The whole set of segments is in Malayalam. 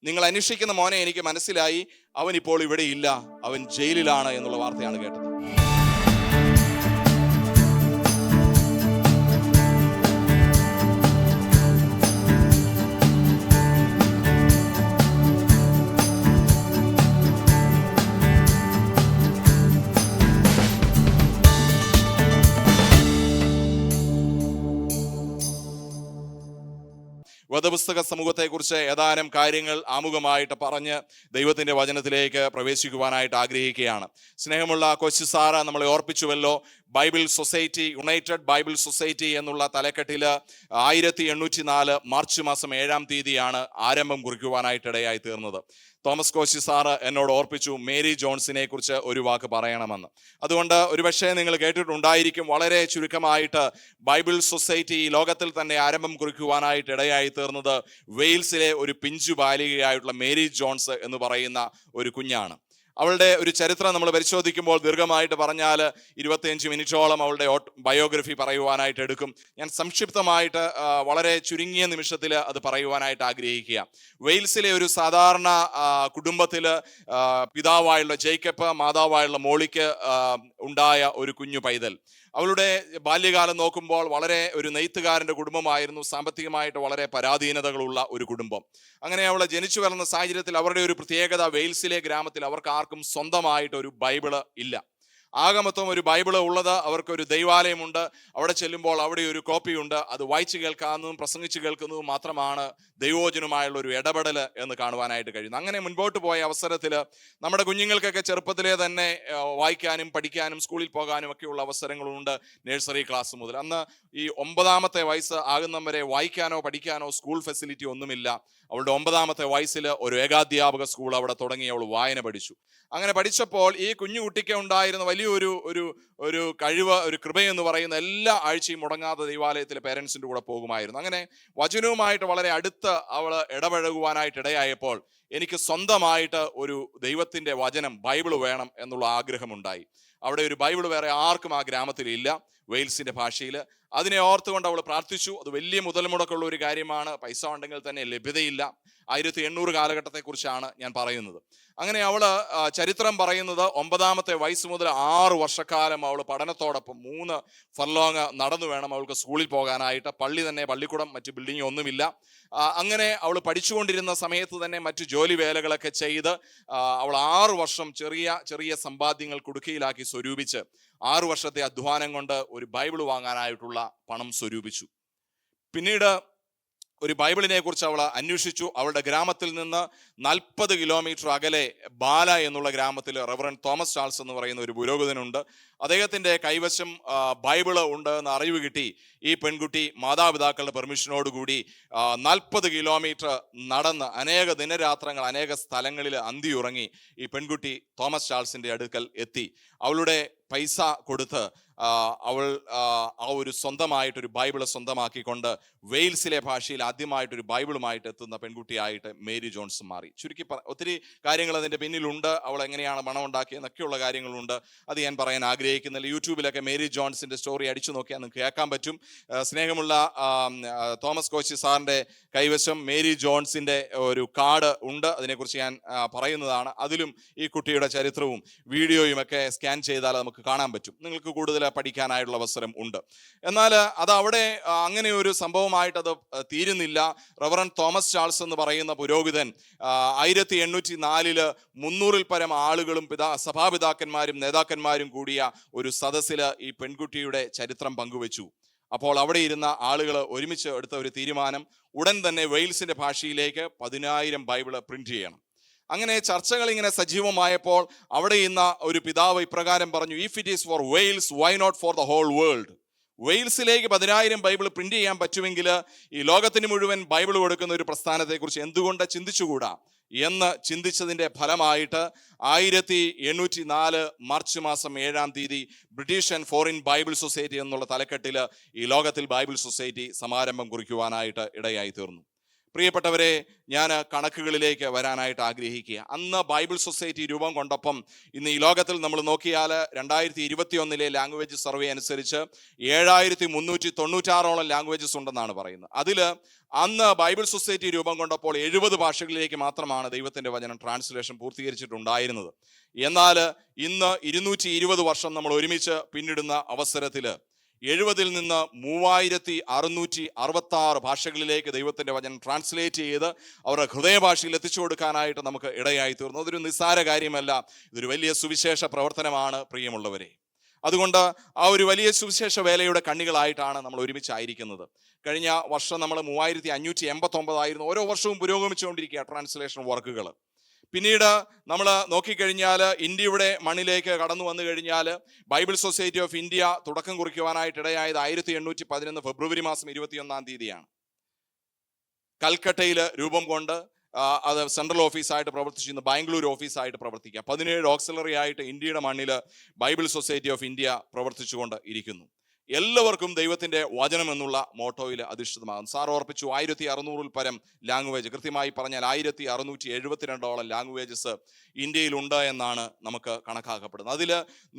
നിങ്ങൾ അന്വേഷിക്കുന്ന മോനെ എനിക്ക് മനസ്സിലായി, അവൻ ഇപ്പോൾ ഇവിടെ ഇല്ല, അവൻ ജയിലിലാണ് എന്നുള്ള വാർത്തയാണ് കേട്ടത്. വേദപുസ്തക സമൂഹത്തെക്കുറിച്ച് ഏതാനും കാര്യങ്ങൾ ആമുഖമായിട്ട് പറഞ്ഞ് ദൈവത്തിൻ്റെ വചനത്തിലേക്ക് പ്രവേശിക്കുവാനായിട്ട് ആഗ്രഹിക്കുകയാണ്. സ്നേഹമുള്ള കൊച്ചു സാറ് നമ്മളെ ഓർപ്പിച്ചുവല്ലോ, Bible society, United Bible society എന്നുള്ള തലക്കെട്ടിൽ 1804 മാർച്ച് മാസം 7-ാം തീയതിയാണ് ആരംഭം കുറിക്കുവാനായിട്ടിടയായി തീർന്നത്. തോമസ് കോശി സാറ് എന്നോട് ഓർപ്പിച്ചു മേരി ജോൺസിനെ കുറിച്ച് ഒരു വാക്ക് പറയണമെന്ന്. അതുകൊണ്ട് ഒരുപക്ഷെ നിങ്ങൾ കേട്ടിട്ടുണ്ടായിരിക്കും, വളരെ ചുരുക്കമായിട്ട് ബൈബിൾ സൊസൈറ്റി ലോകത്തിൽ തന്നെ ആരംഭം കുറിക്കുവാനായിട്ട് ഇടയായി തീർന്നത് വെയിൽസിലെ ഒരു പിഞ്ചു ബാലികയായിട്ടുള്ള മേരി ജോൺസ് എന്ന് പറയുന്ന ഒരു കുഞ്ഞാണ്. അവളുടെ ഒരു ചരിത്രം നമ്മൾ പരിശോധിക്കുമ്പോൾ ദീർഘമായിട്ട് പറഞ്ഞാൽ 25 മിനിറ്റോളം അവളുടെ ബയോഗ്രഫി പറയുവാനായിട്ട് എടുക്കും. ഞാൻ സംക്ഷിപ്തമായിട്ട് വളരെ ചുരുങ്ങിയ നിമിഷത്തിൽ അത് പറയുവാനായിട്ട് ആഗ്രഹിക്കുക. വെയിൽസിലെ ഒരു സാധാരണ കുടുംബത്തിൽ പിതാവായുള്ള ജേക്കബ്, മാതാവായുള്ള മോളിക്ക് ഉണ്ടായ ഒരു കുഞ്ഞു പൈതൽ. അവളുടെ ബാല്യകാലം നോക്കുമ്പോൾ വളരെ ഒരു നെയ്ത്തുകാരൻ്റെ കുടുംബമായിരുന്നു, സാമ്പത്തികമായിട്ട് വളരെ പരാധീനതകളുള്ള ഒരു കുടുംബം. അങ്ങനെ അവൾ ജനിച്ചു വളർന്ന സാഹചര്യത്തിൽ അവരുടെ ഒരു പ്രത്യേകത, വെയിൽസിലെ ഗ്രാമത്തിൽ അവർക്ക് ആർക്കും സ്വന്തമായിട്ടൊരു ബൈബിള് ഇല്ല. ആകെ മൊത്തം ഒരു ബൈബിള് ഉള്ളത്, അവർക്കൊരു ദൈവാലയമുണ്ട്, അവിടെ ചെല്ലുമ്പോൾ അവിടെ ഒരു കോപ്പിയുണ്ട്, അത് വായിച്ചു കേൾക്കാവുന്നതും പ്രസംഗിച്ച് കേൾക്കുന്നതും മാത്രമാണ് ദൈവോചനുമായുള്ള ഒരു ഇടപെടൽ എന്ന് കാണുവാനായിട്ട് കഴിയുന്നു. അങ്ങനെ മുൻപോട്ട് പോയ അവസരത്തിൽ നമ്മുടെ കുഞ്ഞുങ്ങൾക്കൊക്കെ ചെറുപ്പത്തിലേ തന്നെ വായിക്കാനും പഠിക്കാനും സ്കൂളിൽ പോകാനും ഒക്കെയുള്ള അവസരങ്ങളുണ്ട്. നഴ്സറി ക്ലാസ് മുതൽ അന്ന് ഈ 9ാമത്തെ വയസ്സ് ആകുന്ന വരെ വായിക്കാനോ പഠിക്കാനോ സ്കൂൾ ഫെസിലിറ്റി ഒന്നുമില്ല. അവളുടെ 9ാമത്തെ വയസ്സിൽ ഒരു ഏകാധ്യാപക സ്കൂൾ അവിടെ തുടങ്ങി അവൾ വായന പഠിച്ചു. അങ്ങനെ പഠിച്ചപ്പോൾ ഈ കുഞ്ഞു കുട്ടിക്ക് ഉണ്ടായിരുന്ന വലിയൊരു ഒരു കഴിവ്, ഒരു കൃപയെന്ന് പറയുന്ന എല്ലാ ആഴ്ചയും മുടങ്ങാതെ ദൈവാലയത്തിലെ പേരൻസിൻ്റെ കൂടെ പോകുമായിരുന്നു. അങ്ങനെ വചനവുമായിട്ട് വളരെ അടുത്ത് അവൾ ഇടപഴകുവാനായിട്ട് ഇടയായപ്പോൾ എനിക്ക് സ്വന്തമായിട്ട് ഒരു ദൈവത്തിൻ്റെ വചനം, ബൈബിള് വേണം എന്നുള്ള ആഗ്രഹമുണ്ടായി. അവിടെ ഒരു ബൈബിള് വേറെ ആർക്കും ആ ഗ്രാമത്തിലില്ല, വെയിൽസിൻ്റെ ഭാഷയിൽ. അതിനെ ഓർത്തുകൊണ്ട് അവൾ പ്രാർത്ഥിച്ചു. അത് വലിയ മുതൽ മുടക്കുള്ള ഒരു കാര്യമാണ്, പൈസ ഉണ്ടെങ്കിൽ തന്നെ ലഭ്യതയില്ല. 1800 കാലഘട്ടത്തെക്കുറിച്ചാണ് ഞാൻ പറയുന്നത്. അങ്ങനെ അവൾ ചരിത്രം പറയുന്നത് 9ാമത്തെ വയസ്സ് മുതൽ 6 വർഷക്കാലം അവൾ പഠനത്തോടൊപ്പം 3 ഫർലോങ് നടന്നു വേണം അവൾക്ക് സ്കൂളിൽ പോകാനായിട്ട്. പള്ളി തന്നെ, പള്ളിക്കൂടം, മറ്റ് ബിൽഡിംഗ് ഒന്നുമില്ല. അങ്ങനെ അവൾ പഠിച്ചുകൊണ്ടിരുന്ന സമയത്ത് തന്നെ മറ്റു ജോലി വേലകളൊക്കെ ചെയ്ത് അവൾ 6 വർഷം ചെറിയ ചെറിയ സമ്പാദ്യങ്ങൾ കുടുക്കയിലാക്കി സ്വരൂപിച്ച് 6 വർഷത്തെ അധ്വാനം കൊണ്ട് ഒരു ബൈബിൾ വാങ്ങാനായിട്ടുള്ള പണം സ്വരൂപിച്ചു. പിന്നീട് ഒരു ബൈബിളിനെ കുറിച്ച് അവൾ അന്വേഷിച്ചു. അവളുടെ ഗ്രാമത്തിൽ നിന്ന് 40 കിലോമീറ്റർ അകലെ ബാല എന്നുള്ള ഗ്രാമത്തിൽ റവറൻഡ് തോമസ് ചാൾസ് എന്ന് പറയുന്ന ഒരു പുരോഹിതനുണ്ട്. അദ്ദേഹത്തിൻ്റെ കൈവശം ബൈബിള് ഉണ്ട് എന്ന് അറിവ് കിട്ടി. ഈ പെൺകുട്ടി മാതാപിതാക്കളുടെ പെർമിഷനോടുകൂടി 40 കിലോമീറ്റർ നടന്ന് അനേക ദിനരാത്രങ്ങൾ അനേക സ്ഥലങ്ങളിൽ അന്തിയുറങ്ങി ഈ പെൺകുട്ടി തോമസ് ചാൾസിൻ്റെ അടുക്കൽ എത്തി. അവളുടെ പൈസ കൊടുത്ത് അവൾ ആ ഒരു സ്വന്തമായിട്ടൊരു ബൈബിള് സ്വന്തമാക്കിക്കൊണ്ട് വെയിൽസിലെ ഭാഷയിൽ ആദ്യമായിട്ടൊരു ബൈബിളുമായിട്ട് എത്തുന്ന പെൺകുട്ടിയായിട്ട് മേരി ജോൺസ് മാറി. ചുരുക്കി ഒത്തിരി കാര്യങ്ങൾ അതിൻ്റെ പിന്നിലുണ്ട്. അവൾ എങ്ങനെയാണ് പണം ഉണ്ടാക്കിയെന്നൊക്കെയുള്ള കാര്യങ്ങളുണ്ട്. അത് ഞാൻ പറയാൻ ആഗ്രഹിക്കുന്നില്ല. യൂട്യൂബിലൊക്കെ മേരി ജോൺസിൻ്റെ സ്റ്റോറി അടിച്ചു നോക്കിയാൽ നിങ്ങൾക്ക് കേൾക്കാൻ പറ്റും. സ്നേഹമുള്ള തോമസ് കോശി സാറിൻ്റെ കൈവശം മേരി ജോൺസിൻ്റെ ഒരു കാർഡ് ഉണ്ട്. അതിനെക്കുറിച്ച് ഞാൻ പറയുന്നതാണ്. അതിലും ഈ കുട്ടിയുടെ ചരിത്രവും വീഡിയോയും ഒക്കെ സ്കാൻ ചെയ്താൽ നമുക്ക് കാണാൻ പറ്റും. നിങ്ങൾക്ക് കൂടുതൽ പഠിക്കാനായിട്ടുള്ള അവസരം ഉണ്ട്. എന്നാൽ അത് അവിടെ അങ്ങനെ ഒരു സംഭവമായിട്ട് അത് തീരുന്നില്ല. റവറൻഡ് തോമസ് ചാൾസ് എന്ന് പറയുന്ന പുരോഹിതൻ 1804 300-ൽ പരം ആളുകളും സഭാപിതാക്കന്മാരും നേതാക്കന്മാരും കൂടിയ ഒരു സദസ്സിൽ ഈ പെൺകുട്ടിയുടെ ചരിത്രം പങ്കുവച്ചു. അപ്പോൾ അവിടെ ഇരുന്ന ആളുകൾ ഒരുമിച്ച് എടുത്ത ഒരു തീരുമാനം, ഉടൻ തന്നെ വെയിൽസിൻ്റെ ഭാഷയിലേക്ക് 10,000 ബൈബിള് പ്രിന്റ് ചെയ്യണം. അങ്ങനെ ചർച്ചകൾ ഇങ്ങനെ സജീവമായപ്പോൾ അവിടെ ഇന്ന് ഒരു പിതാവ് ഇപ്രകാരം പറഞ്ഞു, if it is for Wales, why not for the whole world? വെയിൽസിലേക്ക് 10,000 ബൈബിൾ പ്രിന്റ് ചെയ്യാൻ പറ്റുമെങ്കിൽ ഈ ലോകത്തിന് മുഴുവൻ ബൈബിൾ കൊടുക്കുന്ന ഒരു പ്രസ്ഥാനത്തെക്കുറിച്ച് എന്തുകൊണ്ട് ചിന്തിച്ചുകൂടാ എന്ന് ചിന്തിച്ചതിൻ്റെ ഫലമായിട്ട് 1804 മാർച്ച് മാസം 7-ാം തീയതി British and foreign Bible society എന്നുള്ള തലക്കെട്ടിൽ ഈ ലോകത്തിൽ ബൈബിൾ സൊസൈറ്റി സമാരംഭം കുറിക്കുവാനായിട്ട് ഇടയായി തീർന്നു. പ്രിയപ്പെട്ടവരെ, ഞാൻ കണക്കുകളിലേക്ക് വരാനായിട്ട് ആഗ്രഹിക്കുക. അന്ന് ബൈബിൾ സൊസൈറ്റി രൂപം കൊണ്ടപ്പം ഇന്ന് ഈ ലോകത്തിൽ നമ്മൾ നോക്കിയാൽ 2021 ലാംഗ്വേജ് സർവേ അനുസരിച്ച് 7396 ലാംഗ്വേജസ് ഉണ്ടെന്നാണ് പറയുന്നത്. അതിൽ അന്ന് ബൈബിൾ സൊസൈറ്റി രൂപം കൊണ്ടപ്പോൾ 70 ഭാഷകളിലേക്ക് മാത്രമാണ് ദൈവത്തിൻ്റെ വചനം ട്രാൻസ്ലേഷൻ പൂർത്തീകരിച്ചിട്ടുണ്ടായിരുന്നത്. എന്നാൽ ഇന്ന് 220 വർഷം നമ്മൾ ഒരുമിച്ച് പിന്നിടുന്ന അവസരത്തിൽ 70-ൽ നിന്ന് 3666 ഭാഷകളിലേക്ക് ദൈവത്തിൻ്റെ വചനം ട്രാൻസ്ലേറ്റ് ചെയ്ത് അവരുടെ ഹൃദയഭാഷയിൽ എത്തിച്ചു കൊടുക്കാനായിട്ട് നമുക്ക് ഇടയായി തീർന്നു. അതൊരു നിസ്സാര കാര്യമല്ല, ഇതൊരു വലിയ സുവിശേഷ പ്രവർത്തനമാണ് പ്രിയമുള്ളവരെ. അതുകൊണ്ട് ആ ഒരു വലിയ സുവിശേഷ വേലയുടെ കണ്ണികളായിട്ടാണ് നമ്മൾ ഒരുമിച്ചായിരിക്കുന്നത്. കഴിഞ്ഞ വർഷം നമ്മൾ 3589 ആയിരുന്നു. ഓരോ വർഷവും പുരോഗമിച്ചുകൊണ്ടിരിക്കുക ട്രാൻസ്ലേഷൻ വർക്കുകൾ. പിന്നീട് നമ്മൾ നോക്കിക്കഴിഞ്ഞാൽ ഇന്ത്യയുടെ മണ്ണിലേക്ക് കടന്നു വന്നു കഴിഞ്ഞാൽ ബൈബിൾ സൊസൈറ്റി ഓഫ് ഇന്ത്യ തുടക്കം കുറിക്കുവാനായിട്ട് ഇടയായത് 1811 ഫെബ്രുവരി മാസം 21 കൽക്കട്ടയിൽ രൂപം കൊണ്ട് അത് സെൻട്രൽ ഓഫീസായിട്ട് പ്രവർത്തിച്ചിരുന്നു, ബാംഗ്ലൂർ ഓഫീസായിട്ട് പ്രവർത്തിക്കുക. 17 ഓക്സിലറി ആയിട്ട് ഇന്ത്യയുടെ മണ്ണിൽ ബൈബിൾ സൊസൈറ്റി ഓഫ് ഇന്ത്യ പ്രവർത്തിച്ചുകൊണ്ട് ഇരിക്കുന്നു. എല്ലാവർക്കും ദൈവത്തിൻ്റെ വചനം എന്നുള്ള മോട്ടോയിൽ അധിഷ്ഠിതമാകും. സാർ ഓർപ്പിച്ചു 1600-ൽ പരം ലാംഗ്വേജ്, കൃത്യമായി പറഞ്ഞാൽ 1672 ലാംഗ്വേജസ് ഇന്ത്യയിലുണ്ട് എന്നാണ് നമുക്ക് കണക്കാക്കപ്പെടുന്നത്. അതിൽ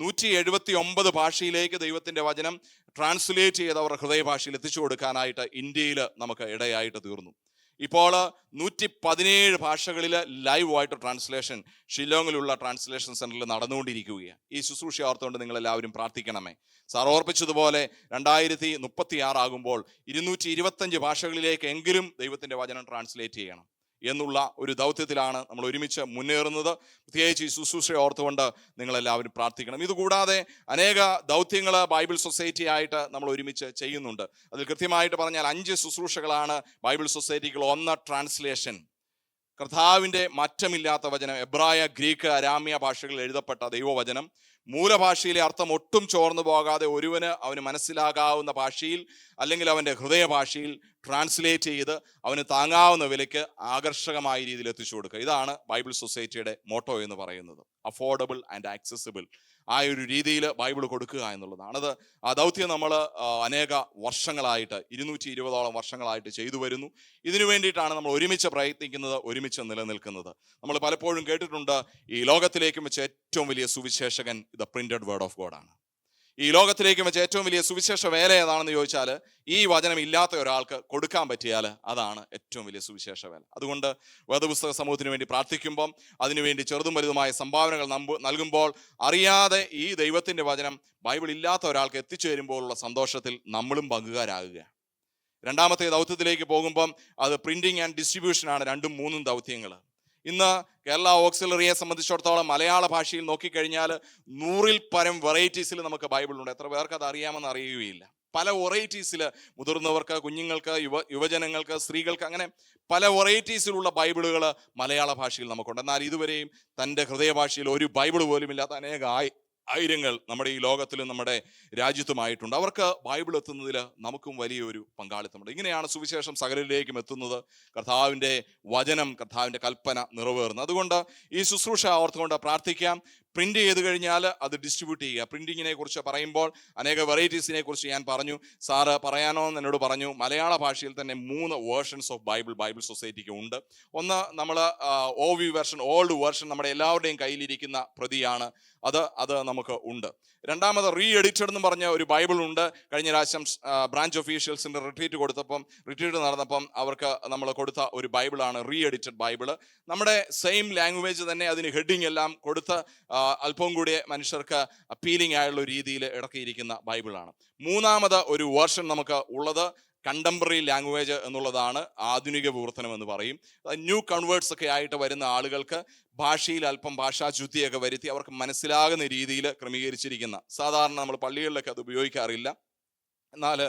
179 ഭാഷയിലേക്ക് ദൈവത്തിൻ്റെ വചനം ട്രാൻസ്ലേറ്റ് ചെയ്ത് അവരുടെ ഹൃദയഭാഷയിൽ എത്തിച്ചു കൊടുക്കാനായിട്ട് ഇന്ത്യയിൽ നമുക്ക് ഇടയായിട്ട് തീർന്നു. ഇപ്പോൾ 117 ഭാഷകളിൽ ലൈവായിട്ട് ട്രാൻസ്ലേഷൻ ഷില്ലോങ്ങിലുള്ള ട്രാൻസ്ലേഷൻ സെൻറ്ററിൽ നടന്നുകൊണ്ടിരിക്കുകയാണ്. ഈ ശുശ്രൂഷ ഓർത്തുകൊണ്ട് നിങ്ങളെല്ലാവരും പ്രാർത്ഥിക്കണമേ. സാർ ഓർപ്പിച്ചതുപോലെ 2036 ആകുമ്പോൾ 225 ഭാഷകളിലേക്ക് എങ്കിലും ദൈവത്തിൻ്റെ വചനം ട്രാൻസ്ലേറ്റ് ചെയ്യണം എന്നുള്ള ഒരു ദൗത്യത്തിലാണ് നമ്മൾ ഒരുമിച്ച് മുന്നേറുന്നത്. പ്രത്യേകിച്ച് ഈ ശുശ്രൂഷ ഓർത്തുകൊണ്ട് നിങ്ങളെല്ലാവരും പ്രാർത്ഥിക്കണം. ഇതുകൂടാതെ അനേക ദൗത്യങ്ങൾ ബൈബിൾ സൊസൈറ്റി ആയിട്ട് നമ്മൾ ഒരുമിച്ച് ചെയ്യുന്നുണ്ട്. അതിൽ കൃത്യമായിട്ട് പറഞ്ഞാൽ 5 ശുശ്രൂഷകളാണ് ബൈബിൾ സൊസൈറ്റികൾ. ഒന്ന്, ട്രാൻസ്ലേഷൻ, കർത്താവിൻ്റെ മാറ്റമില്ലാത്ത വചനം, എബ്രായ, ഗ്രീക്ക്, അരാമ്യ ഭാഷകളിൽ എഴുതപ്പെട്ട ദൈവവചനം മൂലഭാഷയിലെ അർത്ഥം ഒട്ടും ചോർന്നു പോകാതെ അവന് മനസ്സിലാകാവുന്ന ഭാഷയിൽ അല്ലെങ്കിൽ അവൻ്റെ ഹൃദയഭാഷയിൽ ട്രാൻസ്ലേറ്റ് ചെയ്ത് അവന് താങ്ങാവുന്ന വിലയ്ക്ക് ആകർഷകമായ രീതിയിൽ എത്തിച്ചു കൊടുക്കുക. ഇതാണ് ബൈബിൾ സൊസൈറ്റിയുടെ മോട്ടോ എന്ന് പറയുന്നത്. അഫോർഡബിൾ ആൻഡ് ആക്സസിബിൾ ആ ഒരു രീതിയിൽ ബൈബിൾ കൊടുക്കുക എന്നുള്ളതാണ്. ആ ദൗത്യം നമ്മൾ അനേക വർഷങ്ങളായിട്ട് 220ഓളം വർഷങ്ങളായിട്ട് ചെയ്തു വരുന്നു. ഇതിനു വേണ്ടിയിട്ടാണ് നമ്മൾ ഒരുമിച്ച് പ്രയത്നിക്കുന്നത്, ഒരുമിച്ച് നിലനിൽക്കുന്നത്. നമ്മൾ പലപ്പോഴും കേട്ടിട്ടുണ്ട്, ഈ ലോകത്തിലേക്കും വെച്ച് ഏറ്റവും വലിയ സുവിശേഷകൻ the printed word of God ആണ്. ഈ ലോകത്തിലേക്കും വെച്ച് ഏറ്റവും വലിയ സുവിശേഷ വേല ഏതാണെന്ന് ചോദിച്ചാൽ ഈ വചനം ഇല്ലാത്ത ഒരാൾക്ക് കൊടുക്കാൻ പറ്റിയാൽ അതാണ് ഏറ്റവും വലിയ സുവിശേഷ വേല. അതുകൊണ്ട് വേദപുസ്തക സമൂഹത്തിന് വേണ്ടി പ്രാർത്ഥിക്കുമ്പം അതിനുവേണ്ടി ചെറുതും വലുതുമായ സംഭാവനകൾ നൽകുമ്പോൾ അറിയാതെ ഈ ദൈവത്തിൻ്റെ വചനം ബൈബിൾ ഇല്ലാത്ത ഒരാൾക്ക് എത്തിച്ചേരുമ്പോഴുള്ള സന്തോഷത്തിൽ നമ്മളും പങ്കുകാരാകുക. രണ്ടാമത്തെ ദൗത്യത്തിലേക്ക് പോകുമ്പം അത് പ്രിന്റിങ് ആൻഡ് ഡിസ്ട്രിബ്യൂഷനാണ്. 2ഉം 3ഉം ദൗത്യങ്ങൾ. ഇന്ന് കേരള ഓക്സിലറിയെ സംബന്ധിച്ചിടത്തോളം മലയാള ഭാഷയിൽ നോക്കിക്കഴിഞ്ഞാൽ 100-ൽ പരം വെറൈറ്റീസിൽ നമുക്ക് ബൈബിളുണ്ട്. എത്ര പേർക്ക് അത് അറിയാമെന്ന് അറിയുകയില്ല. പല വെറൈറ്റീസിൽ മുതിർന്നവർക്ക്, കുഞ്ഞുങ്ങൾക്ക്, യുവജനങ്ങൾക്ക്, സ്ത്രീകൾക്ക്, അങ്ങനെ പല വെറൈറ്റീസിലുള്ള ബൈബിളുകൾ മലയാള ഭാഷയിൽ നമുക്കുണ്ട്. എന്നാൽ ഇതുവരെയും തൻ്റെ ഹൃദയഭാഷയിൽ ഒരു ബൈബിൾ പോലും ഇല്ലാത്ത അനേക ആയിരങ്ങൾ നമ്മുടെ ഈ ലോകത്തിലും നമ്മുടെ രാജ്യത്തുമായിട്ടുണ്ട്. അവർക്ക് ബൈബിൾ എത്തുന്നതിൽ നമുക്കും വലിയൊരു പങ്കാളിത്തമുണ്ട്. ഇങ്ങനെയാണ് സുവിശേഷം സകലരിലേക്കും എത്തുന്നത്, കർത്താവിൻ്റെ വചനം, കർത്താവിൻ്റെ കൽപ്പന നിറവേറുന്നത്. അതുകൊണ്ട് ഈ ശുശ്രൂഷ ഓർത്തുകൊണ്ട് പ്രാർത്ഥിക്കാം. പ്രിന്റ് ചെയ്ത് കഴിഞ്ഞാൽ അത് ഡിസ്ട്രിബ്യൂട്ട് ചെയ്യുക. പ്രിന്റിങ്ങിനെ കുറിച്ച് പറയുമ്പോൾ അനേക വെറൈറ്റീസിനെ കുറിച്ച് ഞാൻ പറഞ്ഞു. സാറ് പറയാനോ എന്ന് എന്നോട് പറഞ്ഞു. മലയാള ഭാഷയിൽ തന്നെ 3 വേർഷൻസ് ഓഫ് ബൈബിൾ സൊസൈറ്റിക്ക് ഉണ്ട്. ഒന്ന് നമ്മൾ OV വേർഷൻ, ഓൾഡ് വേർഷൻ, നമ്മുടെ എല്ലാവരുടെയും കയ്യിലിരിക്കുന്ന പ്രതിയാണ്. അത് നമുക്ക് ഉണ്ട്. രണ്ടാമത് റീ എഡിറ്റഡ് എന്ന് പറഞ്ഞ ഒരു ബൈബിൾ ഉണ്ട്. കഴിഞ്ഞ പ്രാവശ്യം ബ്രാഞ്ച് ഒഫീഷ്യൽസിൻ്റെ റിട്രീറ്റ് നടന്നപ്പം അവർക്ക് നമ്മൾ കൊടുത്ത ഒരു ബൈബിളാണ് റീ എഡിറ്റഡ് ബൈബിൾ. നമ്മുടെ സെയിം ലാംഗ്വേജ് തന്നെ, അതിന് ഹെഡിങ് എല്ലാം കൊടുത്ത് അല്പം കൂടി മനുഷ്യർക്ക് അപ്പീലിംഗ് ആയുള്ള രീതിയിൽ ഇടക്കിയിരിക്കുന്ന ബൈബിളാണ്. മൂന്നാമത് ഒരു വേർഷൻ നമുക്ക് ഉള്ളത് കണ്ടംപററി ലാംഗ്വേജ് എന്നുള്ളതാണ്. ആധുനിക വിവർത്തനം എന്ന് പറയും. ന്യൂ കൺവേർട്സ് ഒക്കെ ആയിട്ട് വരുന്ന ആളുകൾക്ക് ഭാഷയിൽ അല്പം ഭാഷാശുദ്ധിയൊക്കെ വരുത്തി അവർക്ക് മനസ്സിലാകുന്ന രീതിയിൽ ക്രമീകരിച്ചിരിക്കുന്ന, സാധാരണ നമ്മൾ പള്ളികളിലൊക്കെ അത് ഉപയോഗിക്കാറില്ല, എന്നാൽ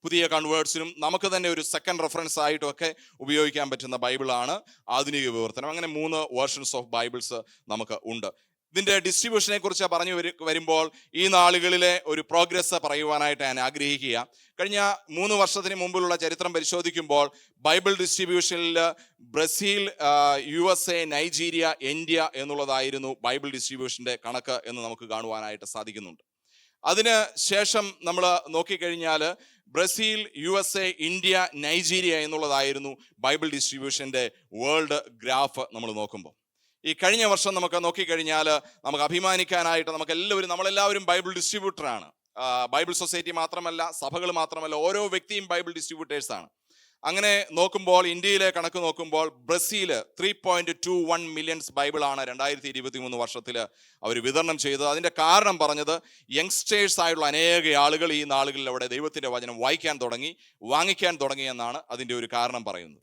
പുതിയ കൺവേർട്സിനും നമുക്ക് തന്നെ ഒരു സെക്കൻഡ് റെഫറൻസ് ആയിട്ടുമൊക്കെ ഉപയോഗിക്കാൻ പറ്റുന്ന ബൈബിളാണ് ആധുനിക വിവർത്തനം. അങ്ങനെ 3 വേർഷൻസ് ഓഫ് ബൈബിൾസ് നമുക്ക് ഉണ്ട്. ഇതിൻ്റെ ഡിസ്ട്രിബ്യൂഷനെ കുറിച്ച് പറഞ്ഞു വരുമ്പോൾ ഈ നാളുകളിലെ ഒരു പ്രോഗ്രസ് പറയുവാനായിട്ട് ഞാൻ ആഗ്രഹിക്കുക. കഴിഞ്ഞ 3 വർഷത്തിന് മുമ്പിലുള്ള ചരിത്രം പരിശോധിക്കുമ്പോൾ ബൈബിൾ ഡിസ്ട്രിബ്യൂഷനിൽ ബ്രസീൽ, USA, നൈജീരിയ, ഇന്ത്യ എന്നുള്ളതായിരുന്നു ബൈബിൾ ഡിസ്ട്രിബ്യൂഷൻ്റെ കണക്ക് എന്ന് നമുക്ക് കാണുവാനായിട്ട് സാധിക്കുന്നുണ്ട്. അതിന് ശേഷം നമ്മൾ നോക്കിക്കഴിഞ്ഞാൽ ബ്രസീൽ, USA, ഇന്ത്യ, നൈജീരിയ എന്നുള്ളതായിരുന്നു ബൈബിൾ ഡിസ്ട്രിബ്യൂഷൻ്റെ വേൾഡ് ഗ്രാഫ് നമ്മൾ നോക്കുമ്പോൾ. ഈ കഴിഞ്ഞ വർഷം നമുക്ക് നോക്കിക്കഴിഞ്ഞാൽ നമുക്ക് അഭിമാനിക്കാനായിട്ട് നമ്മളെല്ലാവരും ബൈബിൾ ഡിസ്ട്രിബ്യൂട്ടറാണ്. ബൈബിൾ സൊസൈറ്റി മാത്രമല്ല, സഭകൾ മാത്രമല്ല, ഓരോ വ്യക്തിയും ബൈബിൾ ഡിസ്ട്രിബ്യൂട്ടേഴ്സാണ്. അങ്ങനെ നോക്കുമ്പോൾ ഇന്ത്യയിലെ കണക്ക് നോക്കുമ്പോൾ ബ്രസീൽ 3.21 മില്യൺസ് ബൈബിളാണ് 2023 വർഷത്തിൽ അവർ വിതരണം ചെയ്തത്. അതിൻ്റെ കാരണം പറഞ്ഞത് യങ്സ്റ്റേഴ്സ് ആയിട്ടുള്ള അനേക ആളുകൾ ഈ നാളുകളിൽ അവിടെ ദൈവത്തിൻ്റെ വചനം വായിക്കാൻ തുടങ്ങി, വാങ്ങിക്കാൻ തുടങ്ങി എന്നാണ് അതിൻ്റെ ഒരു കാരണം പറയുന്നത്.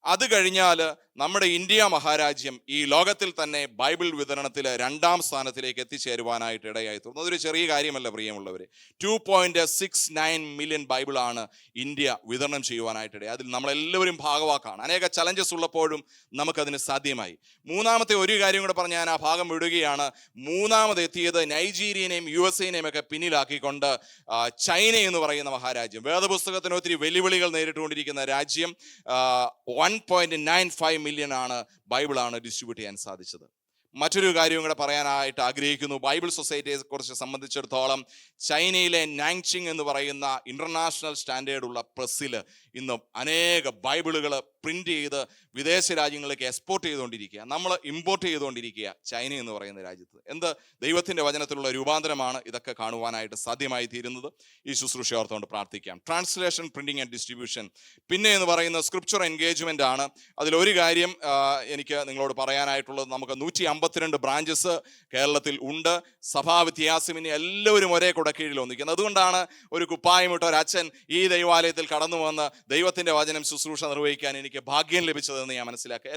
അത് കഴിഞ്ഞാൽ നമ്മുടെ ഇന്ത്യ മഹാരാജ്യം ഈ ലോകത്തിൽ തന്നെ ബൈബിൾ വിതരണത്തിൽ 2ാം സ്ഥാനത്തിലേക്ക് എത്തിച്ചേരുവാനായിട്ട് ഇടയായി തീർന്നു. അതൊരു ചെറിയ കാര്യമല്ല പ്രിയമുള്ളവർ. 2.69 മില്യൺ ബൈബിളാണ് ഇന്ത്യ വിതരണം ചെയ്യുവാനായിട്ടിടയായി. അതിൽ നമ്മളെല്ലാവരും ഭാഗവാക്കാണ്. അനേക ചലഞ്ചസ് ഉള്ളപ്പോഴും നമുക്കതിന് സാധ്യമായി. മൂന്നാമത്തെ ഒരു കാര്യം കൂടെ പറഞ്ഞ് ഞാൻ ആ ഭാഗം വിടുകയാണ്. മൂന്നാമത് എത്തിയത് നൈജീരിയനെയും USA-നെയും ഒക്കെ പിന്നിലാക്കിക്കൊണ്ട് ചൈന എന്ന് പറയുന്ന മഹാരാജ്യം, വേദപുസ്തകത്തിന് ഒത്തിരി വെല്ലുവിളികൾ നേരിട്ടുകൊണ്ടിരിക്കുന്ന രാജ്യം, 1.95 മില്യൺ ആണ് ബൈബിളാണ് ഡിസ്ട്രിബ്യൂട്ട് ചെയ്യാൻ സാധിച്ചത്. മറ്റൊരു കാര്യം കൂടെ പറയാനായിട്ട് ആഗ്രഹിക്കുന്നു. ബൈബിൾ സൊസൈറ്റിയെ കുറിച്ച് സംബന്ധിച്ചിടത്തോളം ചൈനയിലെ നാങ്ചിങ് എന്ന് പറയുന്ന ഇന്റർനാഷണൽ സ്റ്റാൻഡേർഡ് ഉള്ള പ്രസ്സിൽ ഇന്നും അനേക ബൈബിളുകൾ പ്രിന്റ് ചെയ്ത് വിദേശ രാജ്യങ്ങളിലേക്ക് എക്സ്പോർട്ട് ചെയ്തുകൊണ്ടിരിക്കുക. നമ്മൾ ഇമ്പോർട്ട് ചെയ്തുകൊണ്ടിരിക്കുക ചൈന എന്ന് പറയുന്ന രാജ്യത്ത്. എന്ത് ദൈവത്തിൻ്റെ വചനത്തിലുള്ള രൂപാന്തരമാണ് ഇതൊക്കെ കാണുവാനായിട്ട് സാധ്യമായി തീരുന്നത്. ഈ ശുശ്രൂഷ ഓർത്തുകൊണ്ട് പ്രാർത്ഥിക്കാം. Translation, printing and distribution. പിന്നെ എന്ന് പറയുന്നത് സ്ക്രിപ്ചർ എൻഗേജ്മെന്റ് ആണ്. അതിലൊരു കാര്യം എനിക്ക് നിങ്ങളോട് പറയാനായിട്ടുള്ളത്, നമുക്ക് 152 ബ്രാഞ്ചസ് കേരളത്തിൽ ഉണ്ട്. സഭാ വ്യത്യാസമിനി എല്ലാവരും ഒരേ കുടക്കീഴിൽ ഒന്നിക്കുന്നത്. അതുകൊണ്ടാണ് ഒരു കുപ്പായമിട്ട ഒരു അച്ഛൻ ഈ ദൈവാലയത്തിൽ കടന്നു വന്ന് ദൈവത്തിൻ്റെ വചനം ശുശ്രൂഷ നിർവഹിക്കാൻ എനിക്ക് ഭാഗ്യം ലഭിച്ചതെന്ന് ഞാൻ മനസ്സിലാക്കുക.